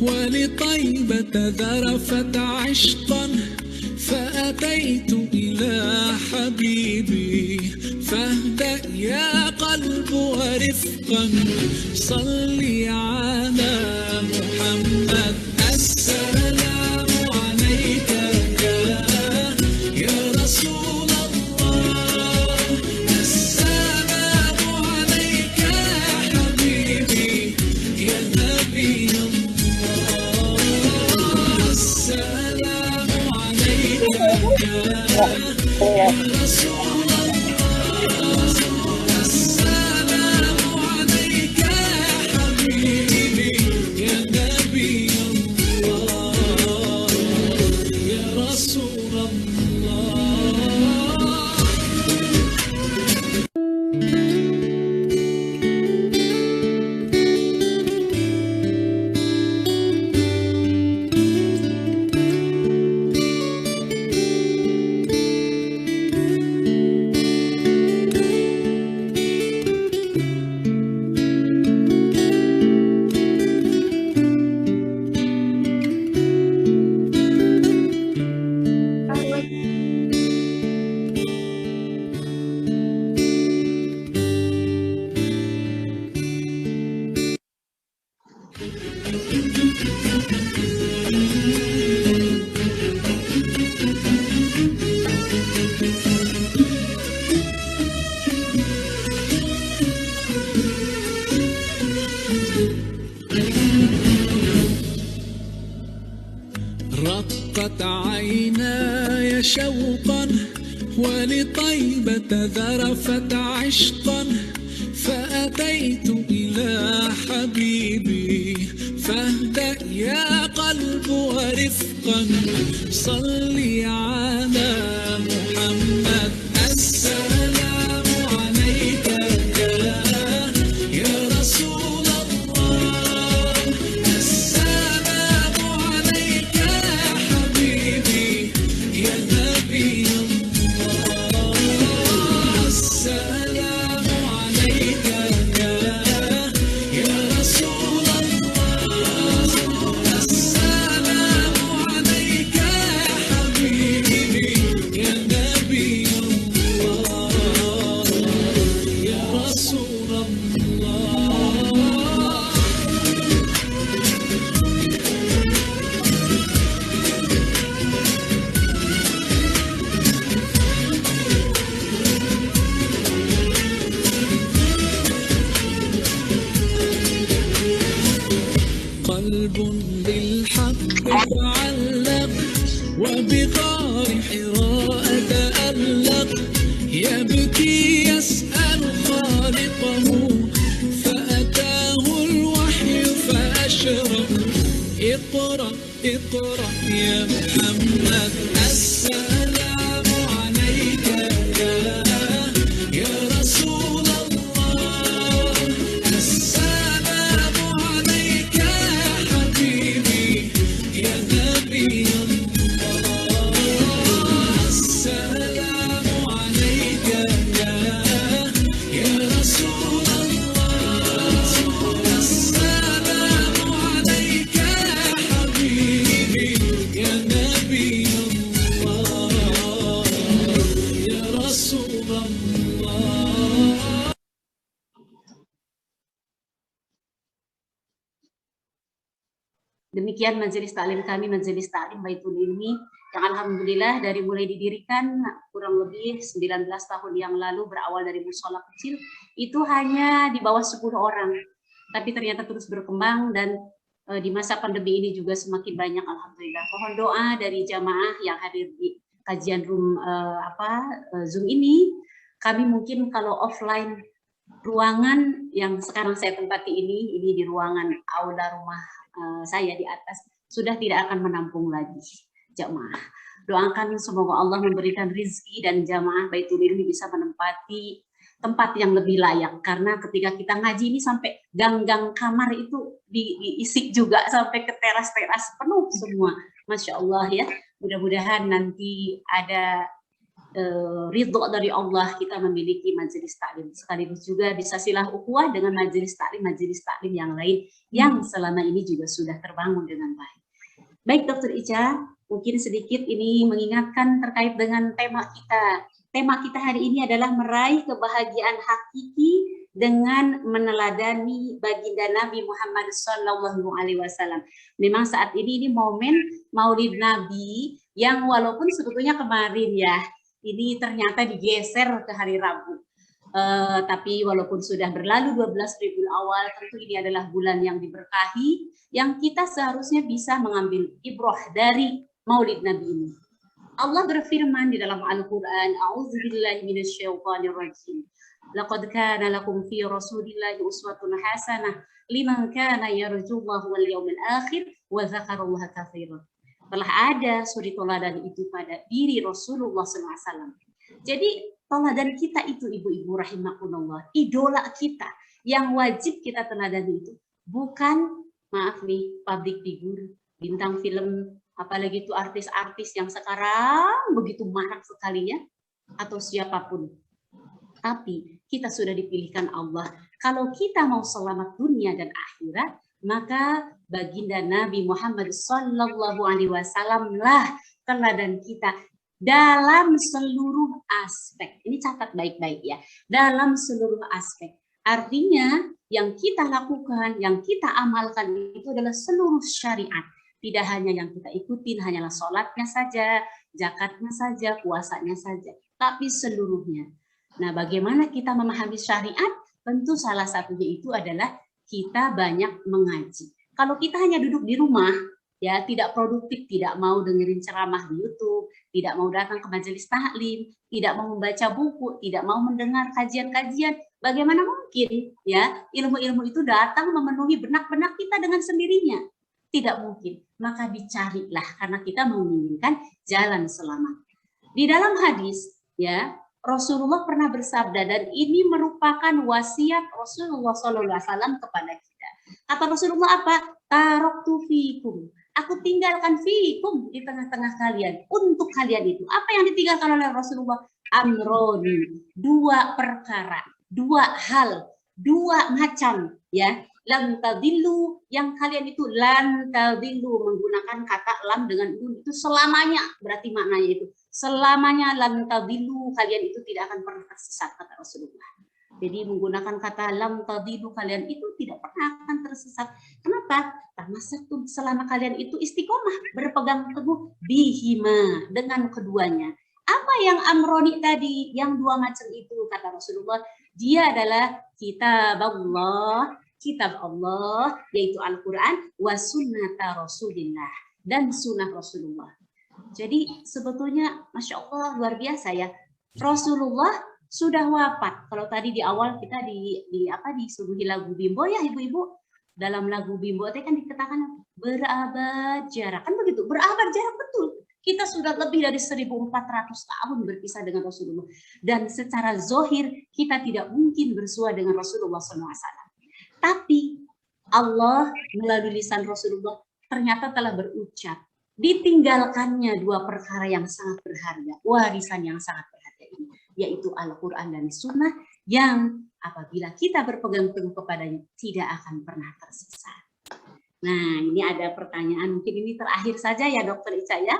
ولطيبة ذرفت عشقا فأتيت إلى حبيبي فاهدأ يا قلب ورفقا صلي على محمد السلام عليك يا رسول الله السلام عليك يا حبيبي يا نبي الله السلام عليك يا رسول الله السلام عليك يا حبيبي يا نبي الله يا رسول الله. رقت عيناي شوقا ولطيبة ذرفت عشقا فأتيت إلى حبيبي فاهدأ يا قلب ورفقا صلي على محمد السلام عليك يا رسول الله السلام عليك يا حبيبي يا نبي الله السلام عليك يا رسول الله السلام عليك يا حبيبي يا نبي الله يا رسول الله. قلب بالحق تعلق وبغار حراء تألق يبكي يسأل خالقه فأتاه الوحي فأشرق اقرأ اقرأ يا محمد السلام عليك Demikian majelis taklim kami, majelis taklim Baitul Ilmi, yang alhamdulillah dari mulai didirikan kurang lebih 19 tahun yang lalu, berawal dari musola kecil, itu hanya di bawah 10 orang. Tapi ternyata terus berkembang, dan di masa pandemi ini juga semakin banyak, alhamdulillah. Mohon doa dari jamaah yang hadir di kajian room Zoom ini. Kami mungkin kalau offline, ruangan yang sekarang saya tempati ini di ruangan aula rumah saya di atas, sudah tidak akan menampung lagi jamaah. Doakan semoga Allah memberikan rizki dan jamaah Baitul Ilmi bisa menempati tempat yang lebih layak, karena ketika kita ngaji ini sampai gang-gang kamar itu diisi juga, sampai ke teras-teras penuh semua. Masya Allah ya, mudah-mudahan nanti ada ridho dari Allah kita memiliki majelis taklim, sekaligus juga bisa silah ukhuwah dengan majelis taklim yang lain yang selama ini juga sudah terbangun dengan baik. Baik Dr. Ica, mungkin sedikit ini mengingatkan terkait dengan tema kita. Tema kita hari ini adalah meraih kebahagiaan hakiki dengan meneladani baginda Nabi Muhammad SAW. Memang saat ini momen Maulid Nabi yang walaupun sebetulnya kemarin ya, ini ternyata digeser ke hari Rabu. Tapi walaupun sudah berlalu 12 Rabiul Awal, tentu ini adalah bulan yang diberkahi, yang kita seharusnya bisa mengambil ibrah dari Maulid Nabi ini. Allah berfirman di dalam Al-Quran, A'udzubillahi minasyaitonirrajim. Laqad kana lakum fi Rasulillahi uswatun hasanah liman kana yarjullaha wal yawmil akhir wa dzakarallaha katsiran. Telah ada suri teladan itu pada diri Rasulullah SAW. Jadi teladan kita itu ibu-ibu rahimakumullah, idola kita yang wajib kita teladani itu bukan, maaf nih, public figure, bintang film, apalagi itu artis-artis yang sekarang begitu marak sekalinya, atau siapapun. Tapi kita sudah dipilihkan Allah. Kalau kita mau selamat dunia dan akhirat, maka baginda Nabi Muhammad SAW lah teladan kita dalam seluruh aspek. Ini catat baik-baik ya, dalam seluruh aspek. Artinya yang kita lakukan, yang kita amalkan itu adalah seluruh syariat. Tidak hanya yang kita ikutin, hanyalah sholatnya saja, zakatnya saja, puasanya saja, tapi seluruhnya. Nah, bagaimana kita memahami syariat? Tentu salah satunya itu adalah kita banyak mengaji. Kalau kita hanya duduk di rumah, ya tidak produktif, tidak mau dengerin ceramah di YouTube, tidak mau datang ke majelis taklim, tidak mau membaca buku, tidak mau mendengar kajian-kajian, bagaimana mungkin ya ilmu-ilmu itu datang memenuhi benak-benak kita dengan sendirinya? Tidak mungkin. Maka dicarilah, karena kita menginginkan jalan selamat. Di dalam hadis ya, Rasulullah pernah bersabda, dan ini merupakan wasiat Rasulullah SAW kepada kita. Kata Rasulullah apa? Taraktu fikum. Aku tinggalkan fikum, di tengah-tengah kalian, untuk kalian itu. Apa yang ditinggalkan oleh Rasulullah? Amroni, dua perkara, dua hal, dua macam ya. Lan tadillu, yang kalian itu lan tadillu, menggunakan kata lam dengan itu selamanya, berarti maknanya itu selamanya lan tadillu, kalian itu tidak akan pernah tersesat, kata Rasulullah. Jadi menggunakan kata lam tadillu, kalian itu tidak pernah akan tersesat. Kenapa? Karena selama kalian itu istiqomah, berpegang teguh bihima, dengan keduanya. Apa yang amroni tadi, yang dua macam itu, kata Rasulullah, dia adalah kitab Allah, yaitu Al-Quran, wa sunnata Rasulillah, dan sunnah Rasulullah. Jadi sebetulnya Masya Allah luar biasa ya, Rasulullah sudah wafat. Kalau tadi di awal kita disuguhi lagu Bimbo ya ibu-ibu, dalam lagu Bimbo itu kan dikatakan berabad jarak, kan begitu, berabad jarak, betul. Kita sudah lebih dari 1400 tahun berpisah dengan Rasulullah, dan secara zohir kita tidak mungkin bersua dengan Rasulullah SAW. Tapi Allah melalui lisan Rasulullah ternyata telah berucap, ditinggalkannya dua perkara yang sangat berharga, warisan yang sangat berharga ini, yaitu Al-Quran dan Sunnah, yang apabila kita berpegang teguh kepadanya tidak akan pernah tersesat. Nah, ini ada pertanyaan, mungkin ini terakhir saja ya Dokter Ica ya.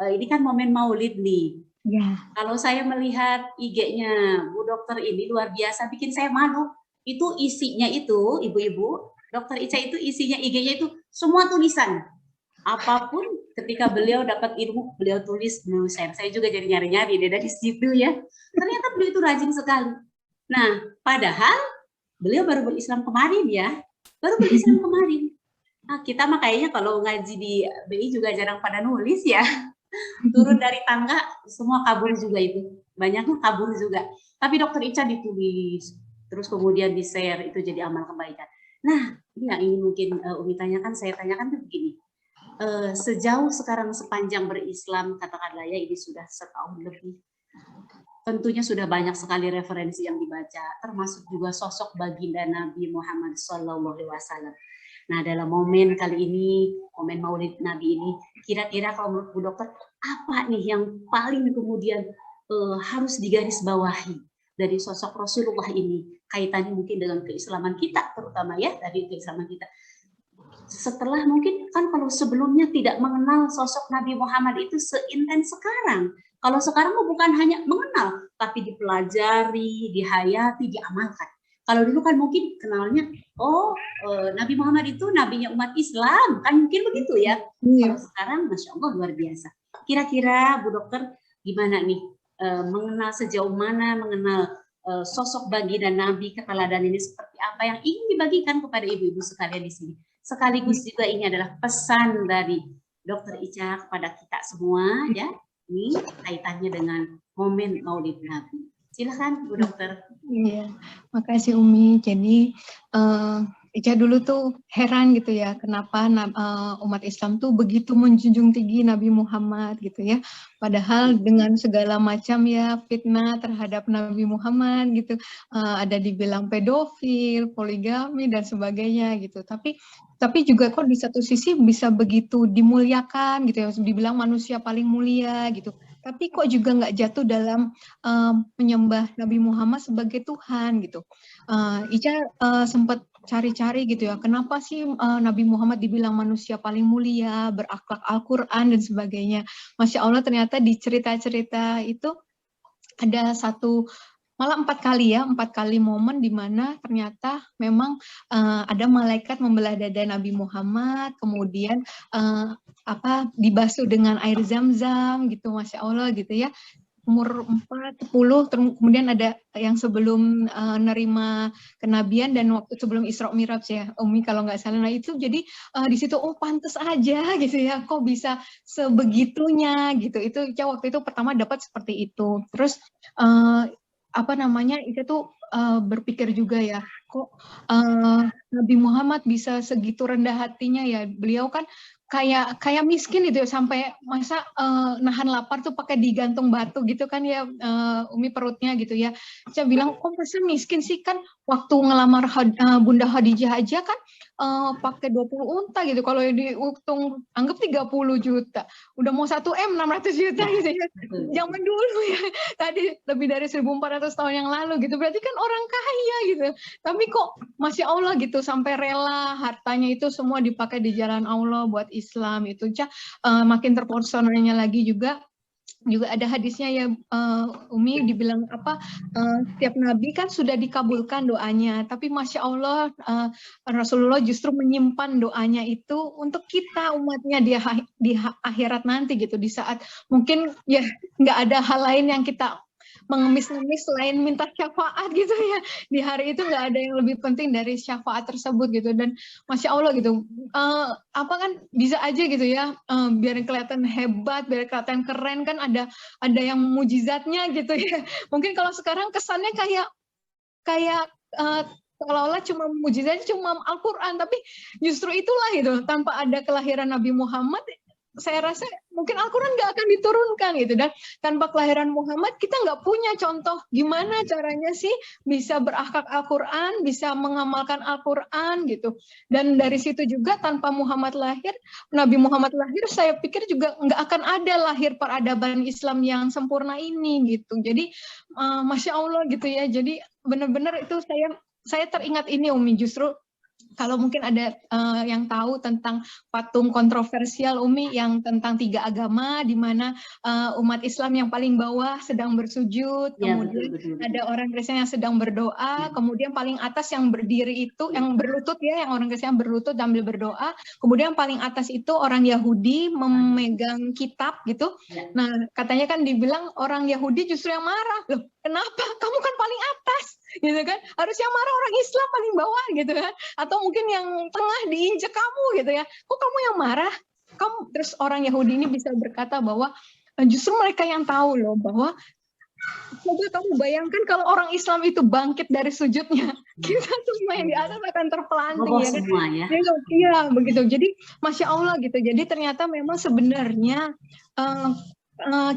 Ini kan momen Maulid nih. Ya. Kalau saya melihat IG-nya Bu Dokter ini luar biasa, bikin saya malu. Itu isinya itu, ibu-ibu, Dokter Ica itu isinya IG-nya itu semua tulisan. Apapun ketika beliau dapat ilmu, beliau tulis, share. Saya juga jadi nyari-nyari dari situ ya. Ternyata beliau itu rajin sekali. Nah, padahal beliau baru berislam kemarin ya. Baru berislam kemarin. Nah, kita mah kayaknya kalau ngaji di BI juga jarang pada nulis ya. Turun dari tangga, semua kabur juga itu. Banyaknya kabur juga. Tapi Dokter Ica ditulis. Terus kemudian di-share, itu jadi amal kebaikan. Nah, ini yang ingin mungkin Umi tanyakan, saya tanyakan tuh begini. Sejauh sekarang sepanjang berislam, katakanlah ya ini sudah setahun lebih, tentunya sudah banyak sekali referensi yang dibaca, termasuk juga sosok baginda Nabi Muhammad SAW. Nah, dalam momen kali ini, momen Maulid Nabi ini, kira-kira kalau menurut Bu Dokter, apa nih yang paling kemudian harus digarisbawahi dari sosok Rasulullah ini, kaitannya mungkin dengan keislaman kita, terutama ya, dari keislaman kita. Setelah mungkin kan kalau sebelumnya tidak mengenal sosok Nabi Muhammad itu seintens sekarang. Kalau sekarang bukan hanya mengenal, tapi dipelajari, dihayati, diamalkan. Kalau dulu kan mungkin kenalnya, Nabi Muhammad itu nabinya umat Islam, kan mungkin begitu ya. Kalau sekarang, Masya Allah, luar biasa. Kira-kira Bu Dokter gimana nih, mengenal sejauh mana, mengenal sosok baginda Nabi, keteladanan ini seperti apa yang ingin dibagikan kepada ibu-ibu sekalian di sini. Sekaligus juga ini adalah pesan dari Dokter Ica kepada kita semua ya. Ini kaitannya dengan momen Maulid Nabi. Silakan Bu Dokter. Iya, makasih Umi. Jadi Ica dulu tuh heran gitu ya, kenapa umat Islam tuh begitu menjunjung tinggi Nabi Muhammad gitu ya. Padahal dengan segala macam ya fitnah terhadap Nabi Muhammad gitu, ada dibilang pedofil, poligami dan sebagainya gitu. Tapi juga kok di satu sisi bisa begitu dimuliakan gitu ya, dibilang manusia paling mulia gitu. Tapi kok juga nggak jatuh dalam menyembah Nabi Muhammad sebagai Tuhan gitu. Ica sempat cari-cari gitu ya, kenapa sih Nabi Muhammad dibilang manusia paling mulia, berakhlak Al-Quran dan sebagainya. Masya Allah ternyata di cerita-cerita itu ada malah 4 kali momen di mana ternyata memang ada malaikat membelah dada Nabi Muhammad, kemudian dibasuh dengan air zam-zam gitu, Masya Allah gitu ya. Umur 40, kemudian ada yang sebelum nerima kenabian dan waktu sebelum Isra Mi'raj ya, Umi kalau nggak salah. Nah itu jadi di situ pantes aja gitu ya, kok bisa sebegitunya gitu. Itu waktu itu pertama dapat seperti itu. Terus itu tuh berpikir juga ya, kok Nabi Muhammad bisa segitu rendah hatinya ya. Beliau kan kayak miskin gitu ya, sampai masa nahan lapar tuh pakai digantung batu gitu kan ya, Umi perutnya gitu ya. Saya bilang kok masa miskin sih, kan waktu ngelamar Bunda Khadijah aja kan pakai 20 unta gitu, kalau dihitung anggap 30 juta, udah mau 1M 600 juta gitu ya. Zaman dulu ya, tadi lebih dari 1400 tahun yang lalu gitu, berarti kan orang kaya gitu. Tapi kok Masya Allah gitu, sampai rela hartanya itu semua dipakai di jalan Allah buat Islam itu. Makin terpersonanya lagi juga ada hadisnya ya, Umi, dibilang setiap nabi kan sudah dikabulkan doanya, tapi Masya Allah Rasulullah justru menyimpan doanya itu untuk kita umatnya di akhirat nanti gitu, di saat mungkin ya nggak ada hal lain yang kita mengemis-ngemis selain minta syafaat gitu ya. Di hari itu nggak ada yang lebih penting dari syafaat tersebut gitu. Dan Masya Allah gitu, kan bisa aja gitu ya, biar kelihatan hebat, biar kelihatan keren kan, ada yang mujizatnya gitu ya. Mungkin kalau sekarang kesannya kayak seolah-olah cuma mujizatnya cuma Al-Quran, tapi justru itulah gitu, tanpa ada kelahiran Nabi Muhammad, saya rasa mungkin Al-Quran nggak akan diturunkan gitu. Dan tanpa kelahiran Muhammad kita nggak punya contoh gimana caranya sih bisa berakhlak Al-Quran, bisa mengamalkan Al-Quran gitu. Dan dari situ juga tanpa Nabi Muhammad lahir, saya pikir juga nggak akan ada lahir peradaban Islam yang sempurna ini gitu. Jadi Masya Allah gitu ya. Jadi benar-benar itu saya teringat ini Umi, justru Kalau mungkin ada yang tahu tentang patung kontroversial Umi yang tentang 3 agama, di mana umat Islam yang paling bawah sedang bersujud, Ya, kemudian betul. ada orang Kristen yang sedang berdoa, kemudian paling atas yang berdiri itu, yang berlutut ya, yang orang Kristen yang berlutut sambil berdoa, kemudian paling atas itu orang Yahudi memegang kitab gitu. Ya. Nah, katanya kan dibilang orang Yahudi justru yang marah. Loh, kenapa? Kamu kan paling atas, gitu kan? Harus yang marah orang Islam paling bawah, gitu kan? Atau mungkin yang tengah diinjek kamu, gitu ya? Kok kamu yang marah? Kamu terus orang Yahudi ini bisa berkata bahwa justru mereka yang tahu loh bahwa coba kamu bayangkan kalau orang Islam itu bangkit dari sujudnya, kita semua yang di atas akan terpelanting ya kan? Semua ya. Iya begitu. Jadi masya Allah gitu. Jadi ternyata memang sebenarnya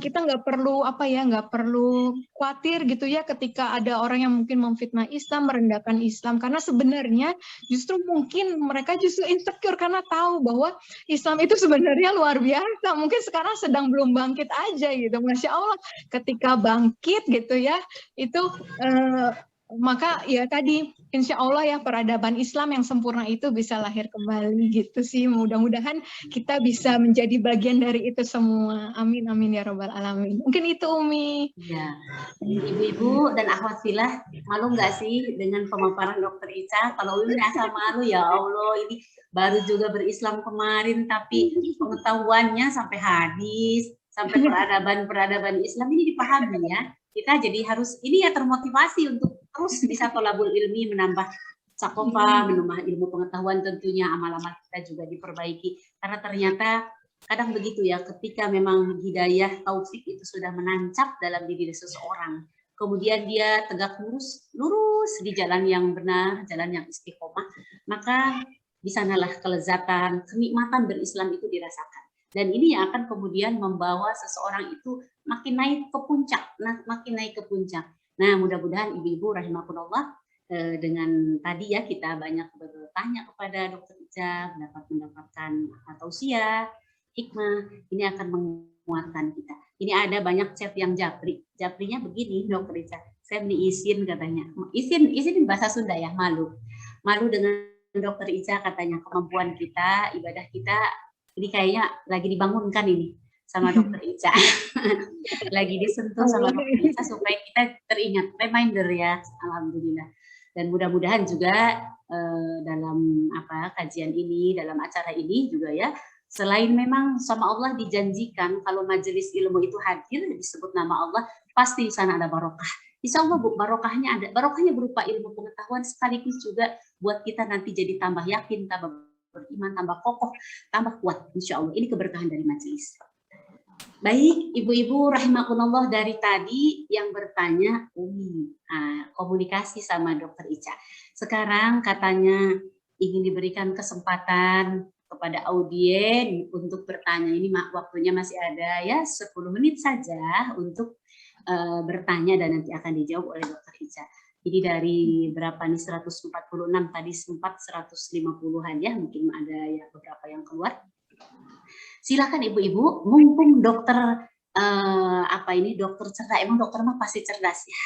kita nggak perlu nggak perlu khawatir gitu ya ketika ada orang yang mungkin memfitnah Islam, merendahkan Islam, karena sebenarnya justru mungkin mereka justru insecure karena tahu bahwa Islam itu sebenarnya luar biasa. Mungkin sekarang sedang belum bangkit aja gitu. Masya Allah ketika bangkit gitu ya itu maka ya tadi insya Allah ya peradaban Islam yang sempurna itu bisa lahir kembali gitu sih. Mudah-mudahan kita bisa menjadi bagian dari itu semua. Amin amin ya robbal alamin. Mungkin itu Umi. Ya, ibu-ibu dan akhwat filah, malu nggak sih dengan pemaparan Dokter Ica? Kalau Umi asal malu, ya Allah, ini baru juga berislam kemarin tapi pengetahuannya sampai hadis, sampai peradaban Islam ini dipahami ya. Kita jadi harus ini ya termotivasi untuk terus bisa tolabul ilmi, menambah sakofa, menambah ilmu pengetahuan, tentunya amal-amal kita juga diperbaiki. Karena ternyata kadang begitu ya, ketika memang hidayah taufik itu sudah menancap dalam diri seseorang, kemudian dia tegak lurus di jalan yang benar, jalan yang istiqomah, maka di sanalah kelezatan, kenikmatan berislam itu dirasakan. Dan ini yang akan kemudian membawa seseorang itu makin naik ke puncak. Nah, mudah-mudahan ibu-ibu rahimakumullah, dengan tadi ya kita banyak bertanya kepada Dokter Ica, mendapatkan tausiah, hikmah, ini akan menguatkan kita. Ini ada banyak chat yang japrinya begini Dokter Ica, saya beli izin katanya, izin bahasa Sunda ya, malu dengan Dokter Ica katanya, kemampuan kita, ibadah kita ini kayaknya lagi dibangunkan ini sama Dokter Ica. Lagi disentuh sama Dokter Ica supaya kita teringat, reminder ya, alhamdulillah. Dan mudah-mudahan juga dalam kajian ini, dalam acara ini juga ya, selain memang sama Allah dijanjikan kalau majelis ilmu itu hadir disebut nama Allah, pasti di sana ada barokah. Insya Allah barokahnya berupa ilmu pengetahuan, sekaligus juga buat kita nanti jadi tambah yakin, tambah beriman, tambah kokoh, tambah kuat. Insya Allah ini keberkahan dari majelis. Baik, ibu-ibu rahimakumullah, dari tadi yang bertanya Umi, komunikasi sama Dokter Ica. Sekarang katanya ingin diberikan kesempatan kepada audien untuk bertanya. Ini waktunya masih ada ya 10 menit saja untuk bertanya dan nanti akan dijawab oleh Dokter Ica. Jadi dari berapa nih, 146 tadi sempat 150-an ya, mungkin ada ya beberapa yang keluar. Silakan ibu-ibu, mumpung dokter dokter cerdas, emang dokter mah pasti cerdas ya.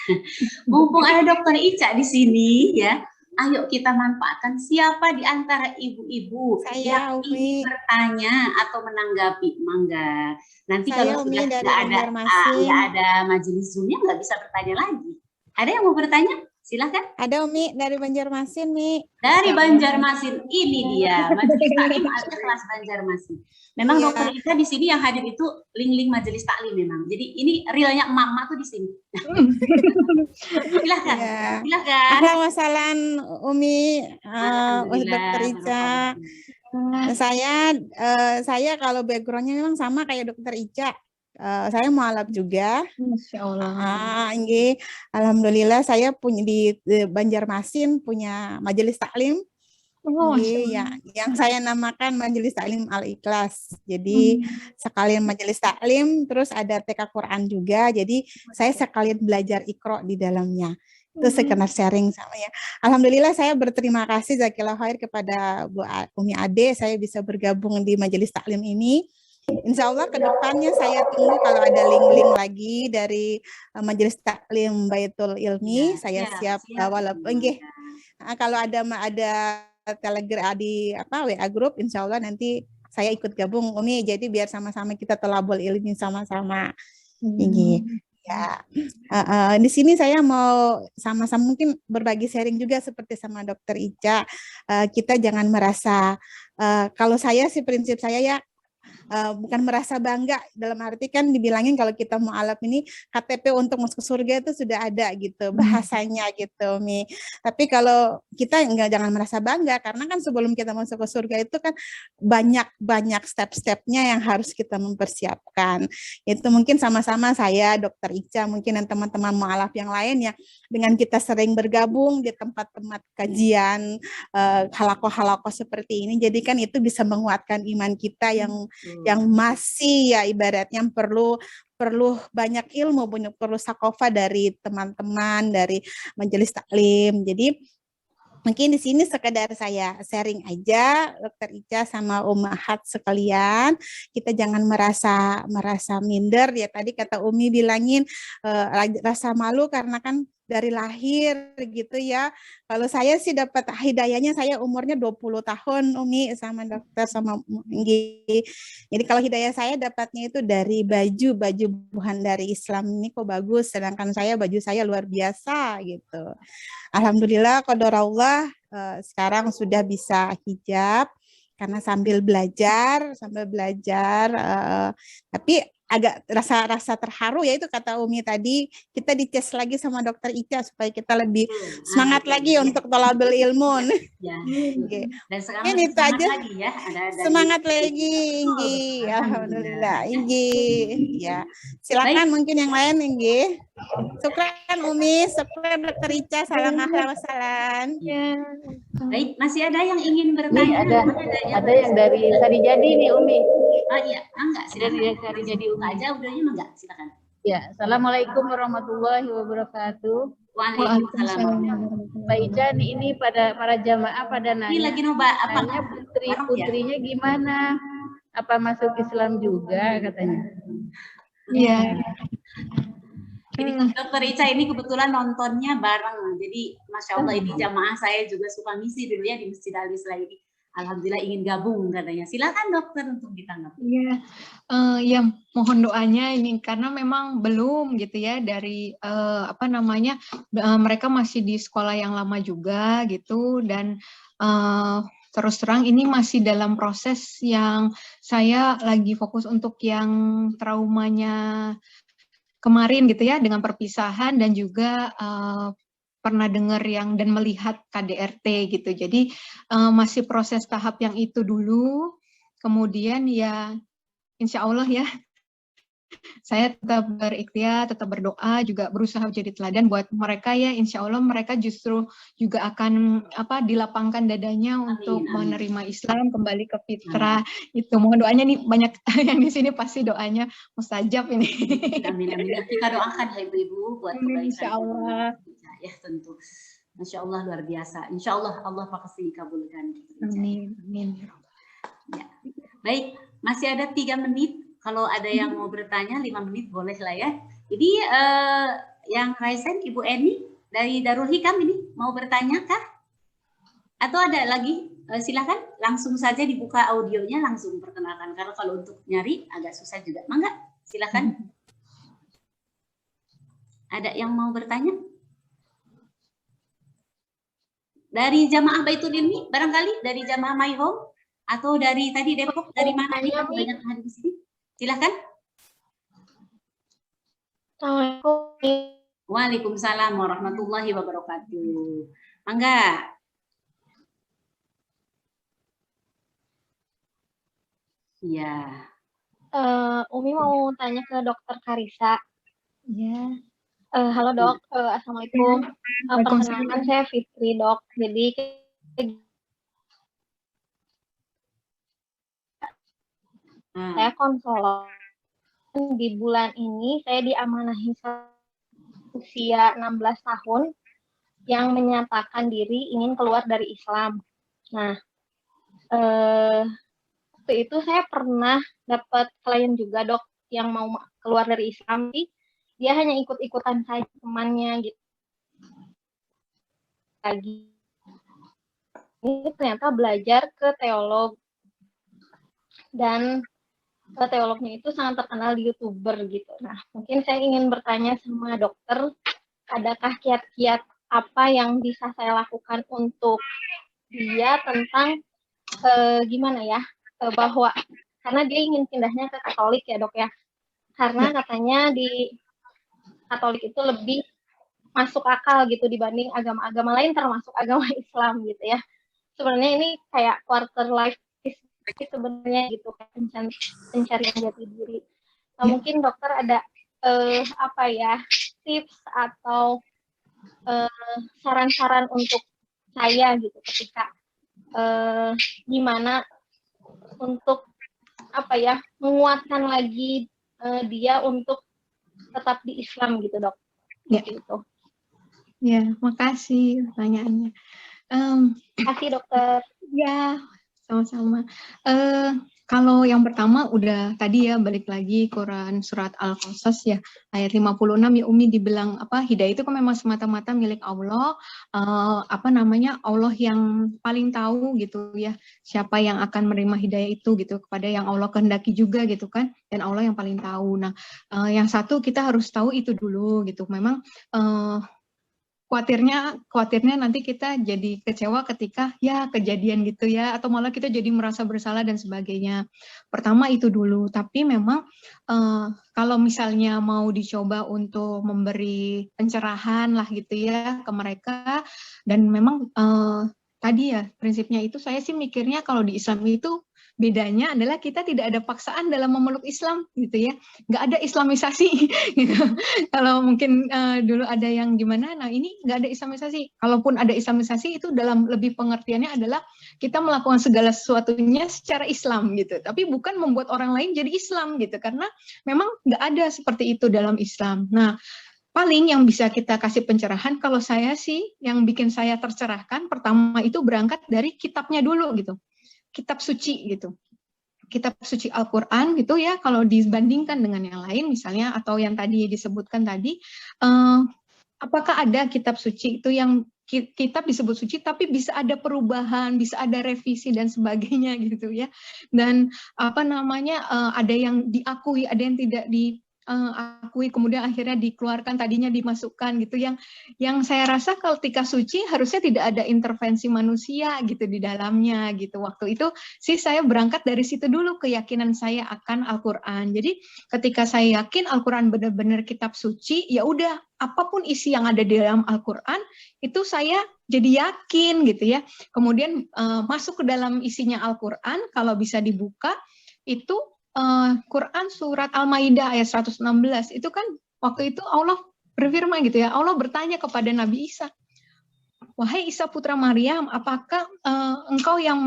Mumpung ada Dokter Ica di sini ya, ayo kita manfaatkan. Siapa di antara ibu-ibu yang ingin bertanya atau menanggapi, mangga. Nanti saya kalau sudah nggak ada majelis Zoom-nya nggak bisa bertanya lagi. Ada yang mau bertanya? Silahkan. Ada Umi dari Banjarmasin, Mi. Dari Banjarmasin, ini dia majelis taklim kelas Banjarmasin. Memang ya. Dokter Ica di sini yang hadir itu link majelis taklim memang. Jadi ini realnya emak-emak tuh di sini. Silahkan. Ya. Silahkan. Assalamualaikum Umi, Dokter Ica. Saya kalau backgroundnya memang sama kayak Dokter Ica. Saya mualaf juga. Masya Allah. Alhamdulillah saya punya di Banjarmasin punya majelis taklim. Yang saya namakan Majelis Taklim Al-Ikhlas. Jadi sekalian majelis taklim, terus ada TK Quran juga. Jadi saya sekalian belajar Iqra di dalamnya. Itu sekedar sharing sama ya. Alhamdulillah saya berterima kasih Zakillah khair kepada Bu Umi Ade, saya bisa bergabung di majelis taklim ini. Insya Allah kedepannya saya tunggu kalau ada link-link lagi dari majelis taklim Baitul Ilmi, saya siap walaupun kalau ada Telegram di WA group, insya Allah nanti saya ikut gabung Umi, jadi biar sama-sama kita telabul ilmu sama-sama. Ini ya, di sini saya mau sama-sama mungkin berbagi sharing juga seperti sama Dokter Ica. Kita jangan merasa, kalau saya sih prinsip saya ya, bukan merasa bangga, dalam arti kan dibilangin kalau kita mau alaf ini KTP untuk masuk surga itu sudah ada gitu bahasanya gitu Mi. Tapi kalau kita jangan merasa bangga, karena kan sebelum kita masuk ke surga itu kan banyak step-stepnya yang harus kita mempersiapkan. Itu mungkin sama-sama saya, Dokter Ica, mungkin dan teman-teman mualaf yang lain ya, dengan kita sering bergabung di tempat-tempat kajian halaqah-halaqah seperti ini, jadi kan itu bisa menguatkan iman kita yang masih ya ibaratnya perlu banyak ilmu, perlu sakofah dari teman-teman, dari majelis taklim. Jadi mungkin di sini sekedar saya sharing aja, Dokter Ica sama Ummahat sekalian, kita jangan merasa minder ya. Tadi kata Umi bilangin rasa malu karena kan dari lahir gitu ya. Kalau saya sih dapat hidayahnya saya umurnya 20 tahun Umi sama dokter sama Nggi. Jadi kalau hidayah saya dapatnya itu dari baju buhan dari Islam ini kok bagus, sedangkan saya baju saya luar biasa gitu. Alhamdulillah qadarullah sekarang sudah bisa hijab karena sambil belajar tapi agak rasa terharu ya, itu kata Umi tadi, kita dices lagi sama Dokter Ica supaya kita lebih semangat lagi untuk tolabul ilmu. Ya. Okay. Dan sekarang itu aja lagi ya, ada semangat lagi Inggi. Alhamdulillah Inggi. Ya, silakan. Baik. Mungkin yang lain Inggi. Syukran Umi, syukran Dokter Ica, salam ahlan wassalam. Ya. Baik, masih ada yang ingin bertanya? Ada yang dari Sarijadi nih Umi. Oh iya, enggak, silakan. Dari Sarijadi Umi aja udahnya enggak, silakan. Ya, assalamualaikum warahmatullahi wabarakatuh. Waalaikumsalam. Mbak Ica, ini para jamaah pada nanya. Ini lagi noba apa? Putri-putrinya gimana? Apa masuk Islam juga katanya? Iya. Ini Dokter Ica ini kebetulan nontonnya bareng, jadi Masya Allah ini jamaah saya juga suka misi dulu ya di Masjid Al-Islah ini. Alhamdulillah ingin gabung katanya. Silakan dokter untuk ditanggapi. Iya, ya mohon doanya ini karena memang belum gitu ya dari mereka masih di sekolah yang lama juga gitu, dan terus terang ini masih dalam proses yang saya lagi fokus untuk yang traumanya kemarin gitu ya, dengan perpisahan dan juga pernah dengar yang dan melihat KDRT gitu. Jadi masih proses tahap yang itu dulu. Kemudian ya insya Allah ya saya tetap berikhtiar, tetap berdoa, juga berusaha jadi teladan buat mereka ya. Insya Allah mereka justru juga akan dilapangkan dadanya untuk menerima Islam, kembali ke fitrah. Itu mohon doanya nih, banyak yang di sini pasti doanya mustajab ini. Amin amin. Kita doakan ya ibu-ibu buat kebaikan. Insya Allah. Ya tentu. Masya Allah luar biasa. Insya Allah Allah pasti kabulkan. Amin. Amin. Ya. Baik, masih ada 3 menit. Kalau ada yang mau bertanya 5 menit boleh lah ya. Jadi yang raisen Ibu Eni dari Darul Hikam ini mau bertanya kah? Atau ada lagi? Silakan langsung saja dibuka audionya, langsung perkenalkan. Karena kalau untuk nyari agak susah juga. Mangga, silakan. Ada yang mau bertanya? Dari jamaah Baitul Ilmi, barangkali dari jamaah My Home atau dari tadi Depok, dari mana nih? Banyak hadir di sini. Silakan. Assalamualaikum. Waalaikumsalam warahmatullahi wabarakatuh. Mangga. Iya. Umi mau tanya ke Dokter Karisa. Ya. Halo dok, assalamualaikum. Perkenalkan saya Fitri dok. Jadi saya konselor. Di bulan ini saya diamanahi usia 16 tahun yang menyatakan diri ingin keluar dari Islam. Nah, waktu itu saya pernah dapat klien juga dok yang mau keluar dari Islam sih. Dia hanya ikut-ikutan saja temannya gitu. Lagi ini ternyata belajar ke teolog, dan teolognya itu sangat terkenal di YouTuber gitu. Nah, mungkin saya ingin bertanya sama dokter, adakah kiat-kiat apa yang bisa saya lakukan untuk dia tentang gimana ya, bahwa karena dia ingin pindahnya ke Katolik ya dok ya, karena katanya di Katolik itu lebih masuk akal gitu dibanding agama-agama lain termasuk agama Islam gitu ya. Sebenarnya ini kayak quarter life crisis sebenarnya gitu, pencarian jati diri. Nah, mungkin dokter ada apa ya, tips atau saran-saran untuk saya gitu ketika gimana untuk apa ya, menguatkan lagi dia untuk tetap di Islam gitu dok. Gitu. Ya, makasih pertanyaannya. Makasih dokter. Ya, sama-sama. Kalau yang pertama udah tadi ya, balik lagi Quran surat Al-Qasas ya, ayat 56 ya Umi dibilang apa, hidayah itu kan memang semata-mata milik Allah, Allah yang paling tahu gitu ya, siapa yang akan menerima hidayah itu gitu, kepada yang Allah kehendaki juga gitu kan, dan Allah yang paling tahu. Nah, yang satu kita harus tahu itu dulu gitu, memang khawatirnya nanti kita jadi kecewa ketika ya kejadian gitu ya, atau malah kita jadi merasa bersalah dan sebagainya. Pertama itu dulu, tapi memang kalau misalnya mau dicoba untuk memberi pencerahan lah gitu ya ke mereka, dan memang tadi ya prinsipnya itu saya sih mikirnya kalau di Islam itu bedanya adalah kita tidak ada paksaan dalam memeluk Islam gitu ya, nggak ada Islamisasi gitu. Kalau mungkin dulu ada yang gimana, nah ini nggak ada Islamisasi. Kalaupun ada Islamisasi itu dalam lebih pengertiannya adalah kita melakukan segala sesuatunya secara Islam gitu, tapi bukan membuat orang lain jadi Islam gitu, karena memang nggak ada seperti itu dalam Islam. Nah, paling yang bisa kita kasih pencerahan, kalau saya sih yang bikin saya tercerahkan pertama itu berangkat dari kitabnya dulu gitu, kitab suci gitu, kitab suci Al-Quran gitu ya, kalau dibandingkan dengan yang lain misalnya, atau yang tadi disebutkan tadi, apakah ada kitab suci itu yang kitab disebut suci tapi bisa ada perubahan, bisa ada revisi dan sebagainya gitu ya, dan ada yang diakui, ada yang tidak diakui, kemudian akhirnya dikeluarkan, tadinya dimasukkan gitu, yang saya rasa kalau ketika suci harusnya tidak ada intervensi manusia gitu di dalamnya gitu. Waktu itu sih saya berangkat dari situ dulu, keyakinan saya akan Al-Quran. Jadi ketika saya yakin Al-Quran benar-benar kitab suci, ya udah apapun isi yang ada di dalam Al-Quran itu saya jadi yakin gitu ya. Kemudian masuk ke dalam isinya Al-Quran, kalau bisa dibuka itu Quran surat Al-Maidah ayat 116, itu kan waktu itu Allah berfirman gitu ya, Allah bertanya kepada Nabi Isa, wahai Isa putra Maryam, apakah engkau yang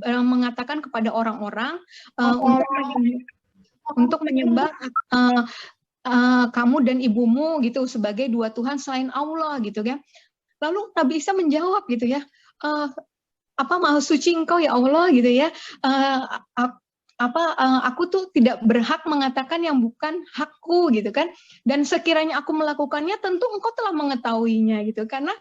mengatakan kepada orang-orang untuk menyembah kamu dan ibumu gitu sebagai dua Tuhan selain Allah gitu ya. Lalu Nabi Isa menjawab gitu ya, maha suci engkau ya Allah gitu ya, aku tuh tidak berhak mengatakan yang bukan hakku gitu kan, dan sekiranya aku melakukannya tentu engkau telah mengetahuinya gitu, karena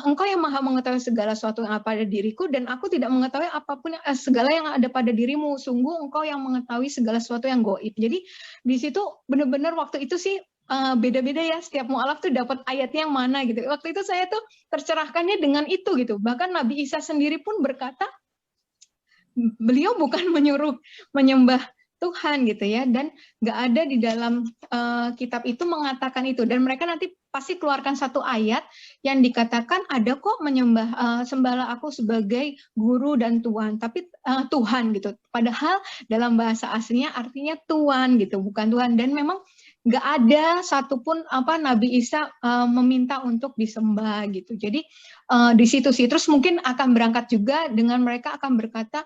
engkau yang maha mengetahui segala sesuatu yang ada pada diriku, dan aku tidak mengetahui apapun segala yang ada pada dirimu, sungguh engkau yang mengetahui segala sesuatu yang gaib. Jadi di situ benar-benar waktu itu sih beda-beda ya, setiap mu'alaf tuh dapat ayatnya yang mana gitu. Waktu itu saya tuh tercerahkannya dengan itu gitu. Bahkan Nabi Isa sendiri pun berkata beliau bukan menyuruh menyembah Tuhan gitu ya, dan nggak ada di dalam kitab itu mengatakan itu, dan mereka nanti pasti keluarkan satu ayat yang dikatakan ada kok menyembah sembahlah aku sebagai guru dan Tuhan, tapi Tuhan gitu, padahal dalam bahasa aslinya artinya Tuhan gitu, bukan Tuhan. Dan memang nggak ada satupun Nabi Isa meminta untuk disembah gitu. Jadi di situ sih, terus mungkin akan berangkat juga dengan mereka akan berkata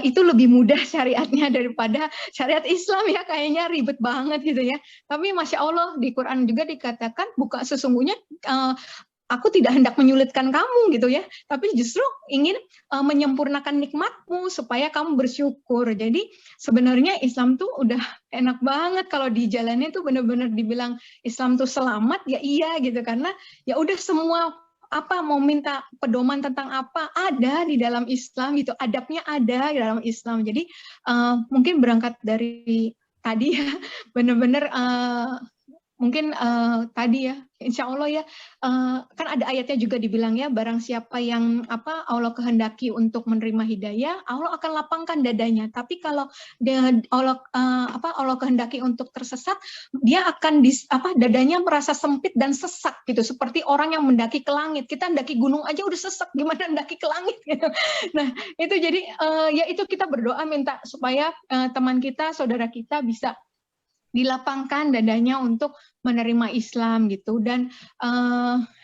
itu lebih mudah syariatnya daripada syariat Islam ya, kayaknya ribet banget gitu ya. Tapi Masya Allah di Quran juga dikatakan bukan sesungguhnya aku tidak hendak menyulitkan kamu gitu ya, tapi justru ingin menyempurnakan nikmatmu supaya kamu bersyukur. Jadi sebenarnya Islam tuh udah enak banget kalau dijalannya tuh benar-benar dibilang Islam tuh selamat ya, iya gitu, karena ya udah semua apa mau minta pedoman tentang apa, ada di dalam Islam gitu, adabnya ada di dalam Islam. Jadi mungkin berangkat dari tadi ya, benar-benar mungkin tadi ya, insya Allah ya, kan ada ayatnya juga dibilang ya, barang siapa yang Allah kehendaki untuk menerima hidayah, Allah akan lapangkan dadanya. Tapi kalau Allah kehendaki untuk tersesat, dia akan dadanya merasa sempit dan sesak gitu, seperti orang yang mendaki ke langit. Kita mendaki gunung aja udah sesak, gimana mendaki ke langit gitu. Nah itu jadi ya itu kita berdoa minta supaya teman kita, saudara kita bisa dilapangkan dadanya untuk menerima Islam gitu. Dan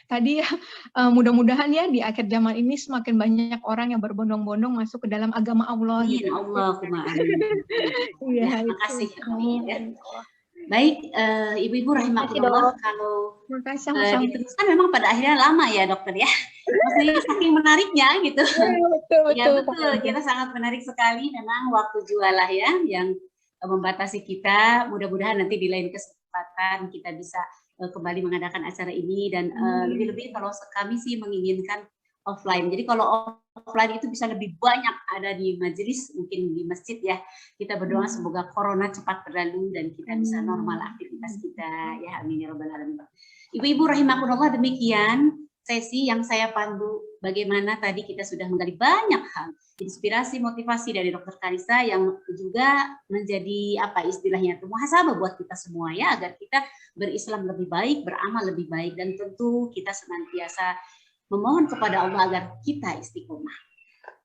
tadi ya mudah-mudahan ya di akhir zaman ini semakin banyak orang yang berbondong-bondong masuk ke dalam agama Allah. Amin, Gitu. Allahumma amin. Ya, terima kasih. Amin. Ya. Baik, ibu-ibu rahimakumullah, kalau diteruskan memang pada akhirnya lama ya dokter ya. Maksudnya saking menariknya gitu. Ya betul, kita sangat menarik sekali. Memang waktu jualah ya yang membatasi kita. Mudah-mudahan nanti di lain kesempatan kita bisa kembali mengadakan acara ini, dan lebih-lebih kalau kami sih menginginkan offline. Jadi kalau offline itu bisa lebih banyak ada di majelis, mungkin di masjid ya. Kita berdoa semoga corona cepat berlalu dan kita bisa normal aktivitas kita ya, amin ya rabbal alamin. Ibu-ibu rahimakumullah, demikian sesi yang saya pandu, bagaimana tadi kita sudah menggali banyak hal, inspirasi, motivasi dari Dr. Karissa yang juga menjadi apa istilahnya itu muhasabah buat kita semua ya, agar kita berislam lebih baik, beramal lebih baik, dan tentu kita senantiasa memohon kepada Allah agar kita istiqomah.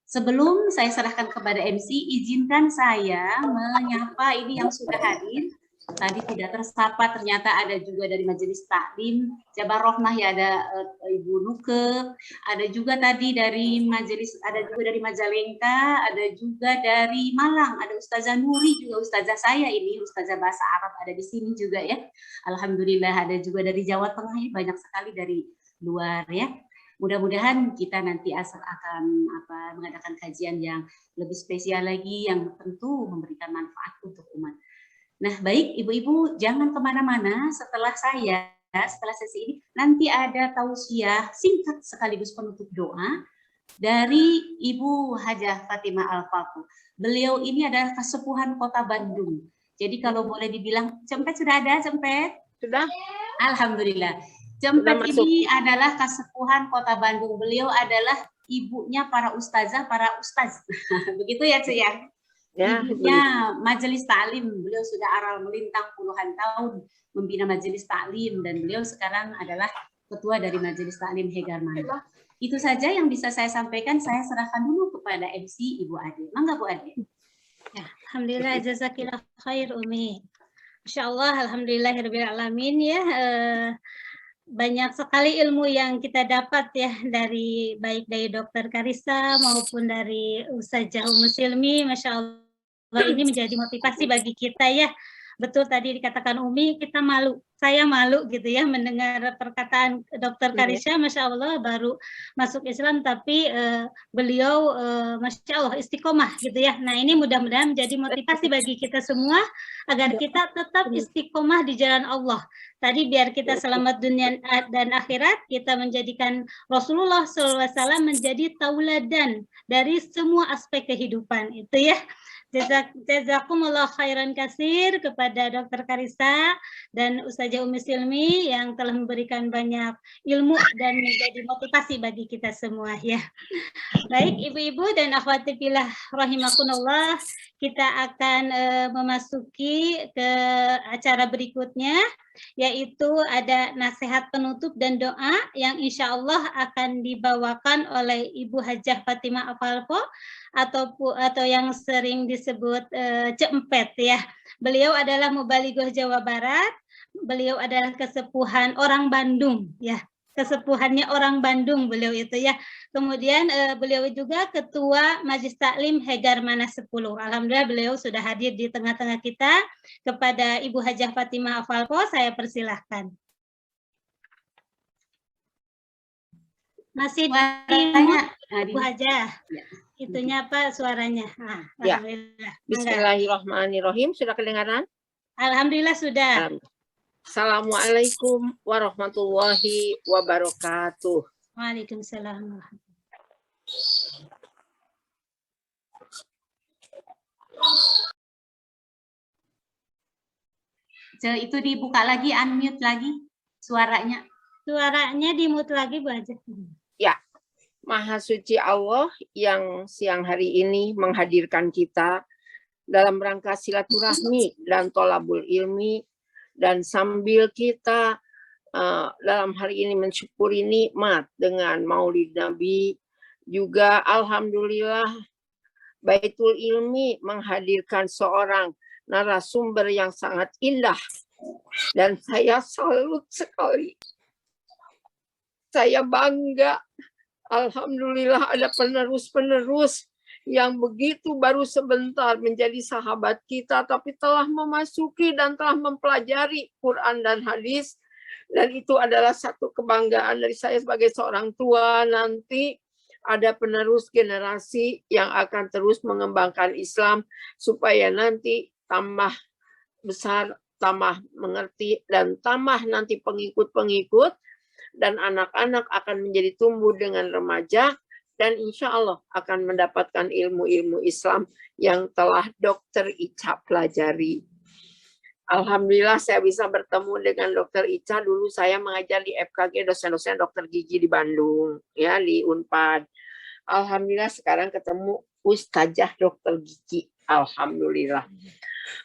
Sebelum saya serahkan kepada MC, izinkan saya menyapa ini yang sudah hadir. Tadi tidak tersapa, ternyata ada juga dari Majelis Taklim Jabar Rohmah ya, ada Ibu Nuke, ada juga tadi dari Majelis, ada juga dari Majalengka, ada juga dari Malang, ada Ustazah Nuri, juga Ustazah saya ini, Ustazah Bahasa Arab ada di sini juga ya. Alhamdulillah, ada juga dari Jawa Tengah, banyak sekali dari luar ya. Mudah-mudahan kita nanti akan mengadakan kajian yang lebih spesial lagi, yang tentu memberikan manfaat untuk umat. Nah, baik ibu-ibu, jangan kemana-mana. Setelah sesi ini, nanti ada tausiah singkat sekaligus penutup doa dari Ibu Hajah Fatimah Al-Falku. Beliau ini adalah kesepuhan Kota Bandung. Jadi kalau boleh dibilang, Cempet sudah ada, Cempet? Sudah. Alhamdulillah. Cempet ini adalah kesepuhan Kota Bandung. Beliau adalah ibunya para ustazah, para ustaz. Begitu ya, Cik ya? Ibunya Majelis Taklim, beliau sudah aral melintang puluhan tahun membina Majelis Taklim, dan beliau sekarang adalah ketua dari Majelis Taklim Hegarmana. Itu saja yang bisa saya sampaikan. Saya serahkan dulu kepada MC Ibu Ade. Mangga Bu Ade. Ya, alhamdulillah, jazakillah khair Umi. Insyaallah, alhamdulillahirabbil alamin ya. Banyak sekali ilmu yang kita dapat ya, dari baik dari Dr. Karissa maupun dari Ustazah Ummu Silmi. Masya Allah, ini menjadi motivasi bagi kita ya. Betul tadi dikatakan Umi, kita malu. Saya malu gitu ya mendengar perkataan Dr. Karissa. Masya Allah, baru masuk Islam tapi beliau Masya Allah istiqomah gitu ya. Nah ini mudah-mudahan menjadi motivasi bagi kita semua agar kita tetap istiqomah di jalan Allah. Tadi biar kita selamat dunia dan akhirat, kita menjadikan Rasulullah SAW menjadi tauladan dari semua aspek kehidupan itu ya. Jazakumullah khairan kasir kepada Dr. Karissa dan Ustazah Ummu Silmi yang telah memberikan banyak ilmu dan menjadi motivasi bagi kita semua ya. Baik ibu-ibu dan akhwati fillah rahimakumullah, kita akan memasuki ke acara berikutnya, yaitu ada nasihat penutup dan doa yang insya Allah akan dibawakan oleh Ibu Hajah Fatimah Al-Falku atau yang sering disebut Cempet ya. Beliau adalah Mubalighah Jawa Barat. Beliau adalah kesepuhan orang Bandung ya. Kesepuhannya orang Bandung beliau itu ya. Kemudian beliau juga ketua Majelis Taklim Hegarmana 10. Alhamdulillah beliau sudah hadir di tengah-tengah kita. Kepada Ibu Hajah Fatimah Al-Falku saya persilahkan. Masih ditanya Ibu Hajah. Ya. Itunya apa suaranya? Nah, ya. Bismillahirrahmanirrahim. Sudah kedengaran? Alhamdulillah sudah. Assalamualaikum warahmatullahi wabarakatuh. Waalaikumsalam. Itu dibuka lagi, unmute lagi suaranya. Suaranya di-mute lagi, Bu Haja. Ya, Maha Suci Allah yang siang hari ini menghadirkan kita dalam rangka silaturahmi dan tolabul ilmi, dan sambil kita dalam hari ini mensyukuri nikmat dengan Maulid Nabi, juga alhamdulillah Baitul Ilmi menghadirkan seorang narasumber yang sangat indah, dan saya salut sekali. Saya bangga, alhamdulillah ada penerus-penerus yang begitu baru sebentar menjadi sahabat kita, tapi telah memasuki dan telah mempelajari Quran dan hadis. Dan itu adalah satu kebanggaan dari saya sebagai seorang tua. Nanti ada penerus generasi yang akan terus mengembangkan Islam, supaya nanti tambah besar, tambah mengerti, dan tambah nanti pengikut-pengikut, dan anak-anak akan menjadi tumbuh dengan remaja, dan insya Allah akan mendapatkan ilmu-ilmu Islam yang telah Dr. Ica pelajari. Alhamdulillah saya bisa bertemu dengan Dr. Ica. Dulu saya mengajar di FKG, dosen-dosen dokter gigi di Bandung, ya, di Unpad. Alhamdulillah sekarang ketemu Ustazah dokter gigi. Alhamdulillah.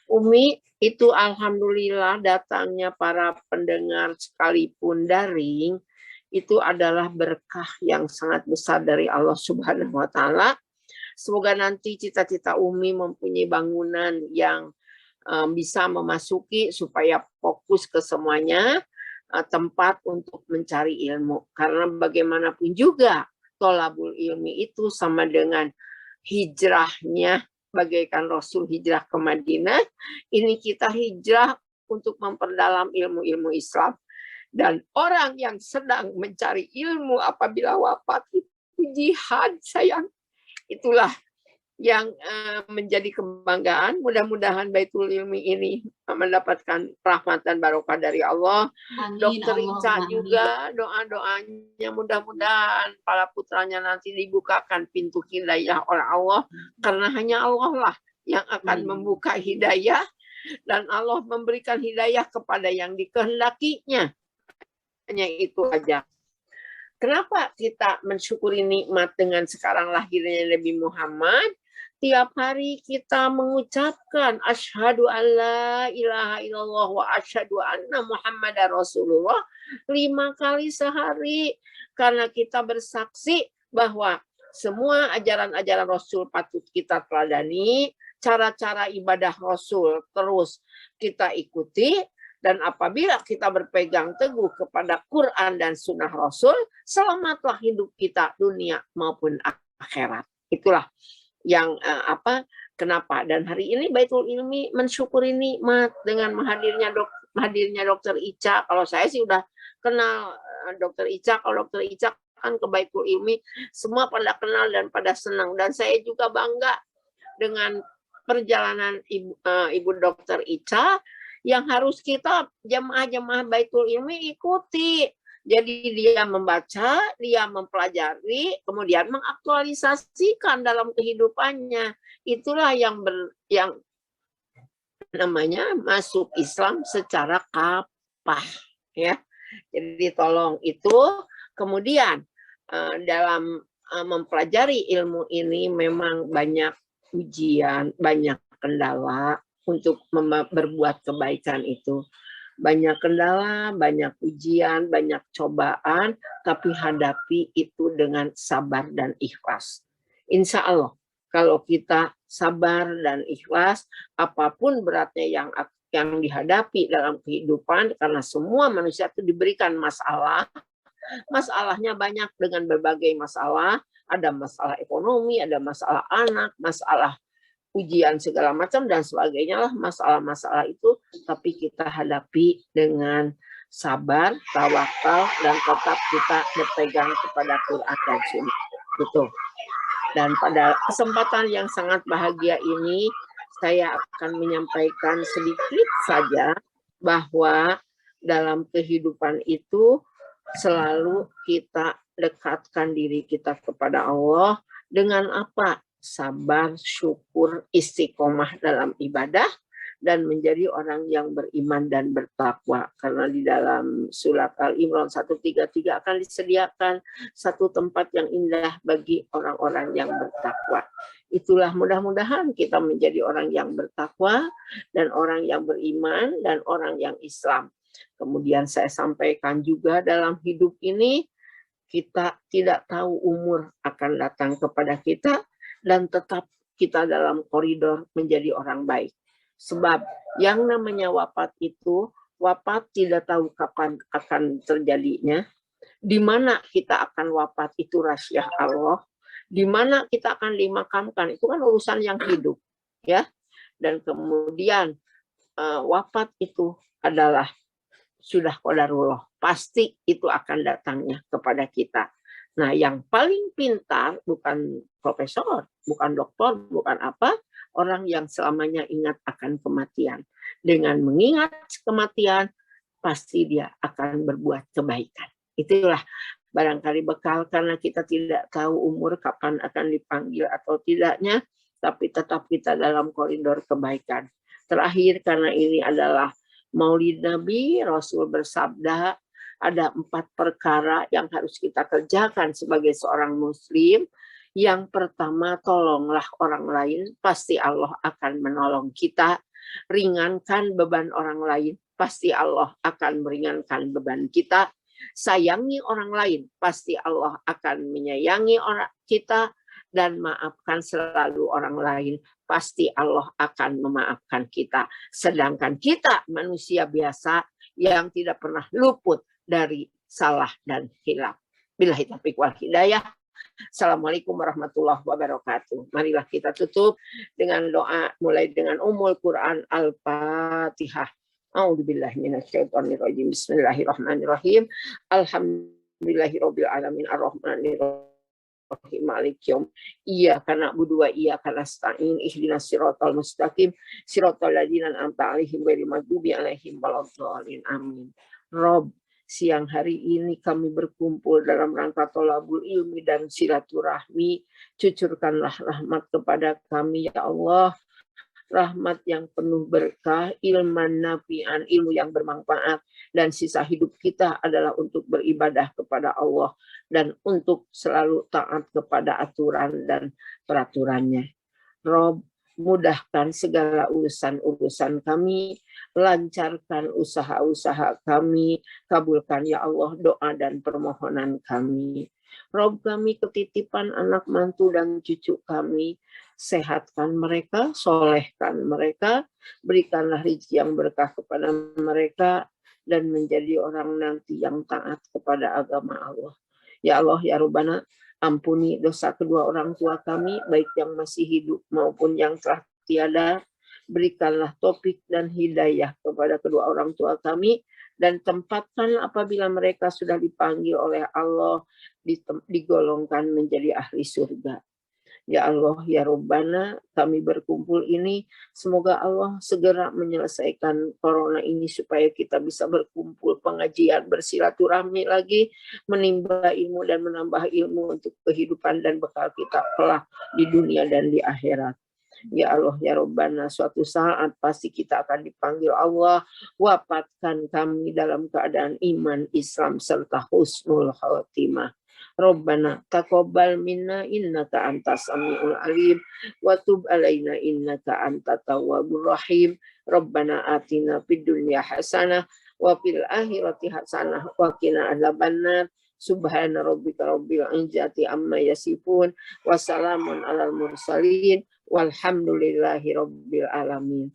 Umi, itu alhamdulillah datangnya para pendengar sekalipun daring, itu adalah berkah yang sangat besar dari Allah Subhanahu wa Ta'ala. Semoga nanti cita-cita Umi mempunyai bangunan yang bisa memasuki supaya fokus ke semuanya, tempat untuk mencari ilmu. Karena bagaimanapun juga tolabul ilmi itu sama dengan hijrahnya, bagaikan Rasul hijrah ke Madinah. Ini kita hijrah untuk memperdalam ilmu-ilmu Islam. Dan orang yang sedang mencari ilmu apabila wafat itu jihad, sayang. Itulah yang menjadi kebanggaan. Mudah-mudahan Baitul Ilmi ini mendapatkan rahmat dan barokah dari Allah. Amin, Dokter Ica amin. juga doa-doanya mudah-mudahan para putranya nanti dibukakan pintu hidayah oleh Allah, karena hanya Allah lah yang akan membuka hidayah, dan Allah memberikan hidayah kepada yang dikehendakinya. Hanya itu aja. Kenapa kita mensyukuri nikmat dengan sekarang lahirnya Nabi Muhammad? Tiap hari kita mengucapkan asyhadu alla ilaha illallah wa asyhadu anna Muhammadar Rasulullah 5 kali sehari. Karena kita bersaksi bahwa semua ajaran-ajaran Rasul patut kita teladani, cara-cara ibadah Rasul terus kita ikuti, dan apabila kita berpegang teguh kepada Quran dan Sunnah Rasul, selamatlah hidup kita dunia maupun akhirat. Itulah yang kenapa. Dan hari ini Baitul Ilmi mensyukuri nikmat dengan hadirnya Dokter Ica. Kalau saya sih udah kenal Dokter Ica. Kalau Dokter Ica kan ke Baitul Ilmi, semua pada kenal dan pada senang. Dan saya juga bangga dengan perjalanan Ibu Dokter Ica, yang harus kita jemaah-jemaah Baitul Ilmi ikuti. Jadi dia membaca, dia mempelajari, kemudian mengaktualisasikan dalam kehidupannya. Itulah yang namanya masuk Islam secara kapah, ya. Jadi tolong itu. Kemudian dalam mempelajari ilmu ini memang banyak ujian, banyak kendala untuk berbuat kebaikan itu. Banyak kendala, banyak ujian, banyak cobaan, tapi hadapi itu dengan sabar dan ikhlas. Insya Allah, kalau kita sabar dan ikhlas, apapun beratnya yang dihadapi dalam kehidupan, karena semua manusia itu diberikan masalah, masalahnya banyak dengan berbagai masalah, ada masalah ekonomi, ada masalah anak, masalah ujian segala macam dan sebagainya lah, masalah-masalah itu, tapi kita hadapi dengan sabar, tawakal, dan tetap kita berpegang kepada Quran dan Sunnah. Betul. Dan pada kesempatan yang sangat bahagia ini, saya akan menyampaikan sedikit saja bahwa dalam kehidupan itu selalu kita dekatkan diri kita kepada Allah dengan apa? Sabar, syukur, istiqomah dalam ibadah, dan menjadi orang yang beriman dan bertakwa. Karena di dalam surat Al-Imran 133 akan disediakan satu tempat yang indah bagi orang-orang yang bertakwa. Itulah mudah-mudahan kita menjadi orang yang bertakwa dan orang yang beriman dan orang yang Islam. Kemudian saya sampaikan juga dalam hidup ini kita tidak tahu umur akan datang kepada kita dan tetap kita dalam koridor menjadi orang baik. Sebab yang namanya wafat itu, wafat tidak tahu kapan akan terjadinya. Di mana kita akan wafat itu rahasia Allah. Di mana kita akan dimakamkan itu kan urusan yang hidup, ya. Dan kemudian wafat itu adalah sudah qadarullah. Pasti itu akan datangnya kepada kita. Nah, yang paling pintar bukan profesor, bukan dokter, bukan apa, orang yang selamanya ingat akan kematian. Dengan mengingat kematian, pasti dia akan berbuat kebaikan. Itulah barangkali bekal, karena kita tidak tahu umur kapan akan dipanggil atau tidaknya, tapi tetap kita dalam koridor kebaikan. Terakhir, karena ini adalah Maulid Nabi, Rasul bersabda, ada 4 perkara yang harus kita kerjakan sebagai seorang muslim. Yang pertama, tolonglah orang lain, pasti Allah akan menolong kita. Ringankan beban orang lain, pasti Allah akan meringankan beban kita. Sayangi orang lain, pasti Allah akan menyayangi orang kita. Dan maafkan selalu orang lain, pasti Allah akan memaafkan kita. Sedangkan kita manusia biasa yang tidak pernah luput dari salah dan hilaf. Billahi taufiq wal hidayah. Assalamualaikum warahmatullahi wabarakatuh. Marilah kita tutup dengan doa mulai dengan Ummul Quran Al-Fatihah. A'udzubillahi minasyaitonirrajim. Bismillahirrahmanirrahim. Alhamdulillahirabbil alamin arrahmanirrahim. Malik yom iyyaka na'budu wa iyyaka nasta'in ihdinas siratal mustaqim siratal ladzina an'amta 'alaihim ghairil maghdubi 'alaihim waladdallin amin. Rob, siang hari ini kami berkumpul dalam rangka thalabul ilmi dan silaturahmi. Cucurkanlah rahmat kepada kami ya Allah. Rahmat yang penuh berkah, ilman nafi'an, ilmu yang bermanfaat, dan sisa hidup kita adalah untuk beribadah kepada Allah dan untuk selalu taat kepada aturan dan peraturannya. Rob, mudahkan segala urusan-urusan kami, lancarkan usaha-usaha kami, kabulkan ya Allah doa dan permohonan kami. Rob, kami ketitipan anak mantu dan cucu kami, sehatkan mereka, solehkan mereka, berikanlah rezeki yang berkah kepada mereka, dan menjadi orang nanti yang taat kepada agama Allah. Ya Allah, ya Rabbana, ampuni dosa kedua orang tua kami, baik yang masih hidup maupun yang telah tiada. Berikanlah taufik dan hidayah kepada kedua orang tua kami, dan tempatkan apabila mereka sudah dipanggil oleh Allah, digolongkan menjadi ahli surga. Ya Allah, ya Rabbana, kami berkumpul ini, semoga Allah segera menyelesaikan corona ini supaya kita bisa berkumpul, pengajian, bersilaturahmi lagi, menimba ilmu dan menambah ilmu untuk kehidupan dan bekal kita kelak di dunia dan di akhirat. Ya Allah, ya Rabbana, suatu saat pasti kita akan dipanggil Allah, wafatkan kami dalam keadaan iman, Islam, serta husnul khatimah. Rabbana taqabbal minna innaka antas samiul alim wa tub alaina innaka antat tawwabur rahim. Rabbana atina fid dunya hasanah wa fil akhirati hasanah wa qina adzabannar. Subhana rabbika rabbil izzati amma yasifun wa salamun alal mursalin walhamdulillahi rabbil alamin.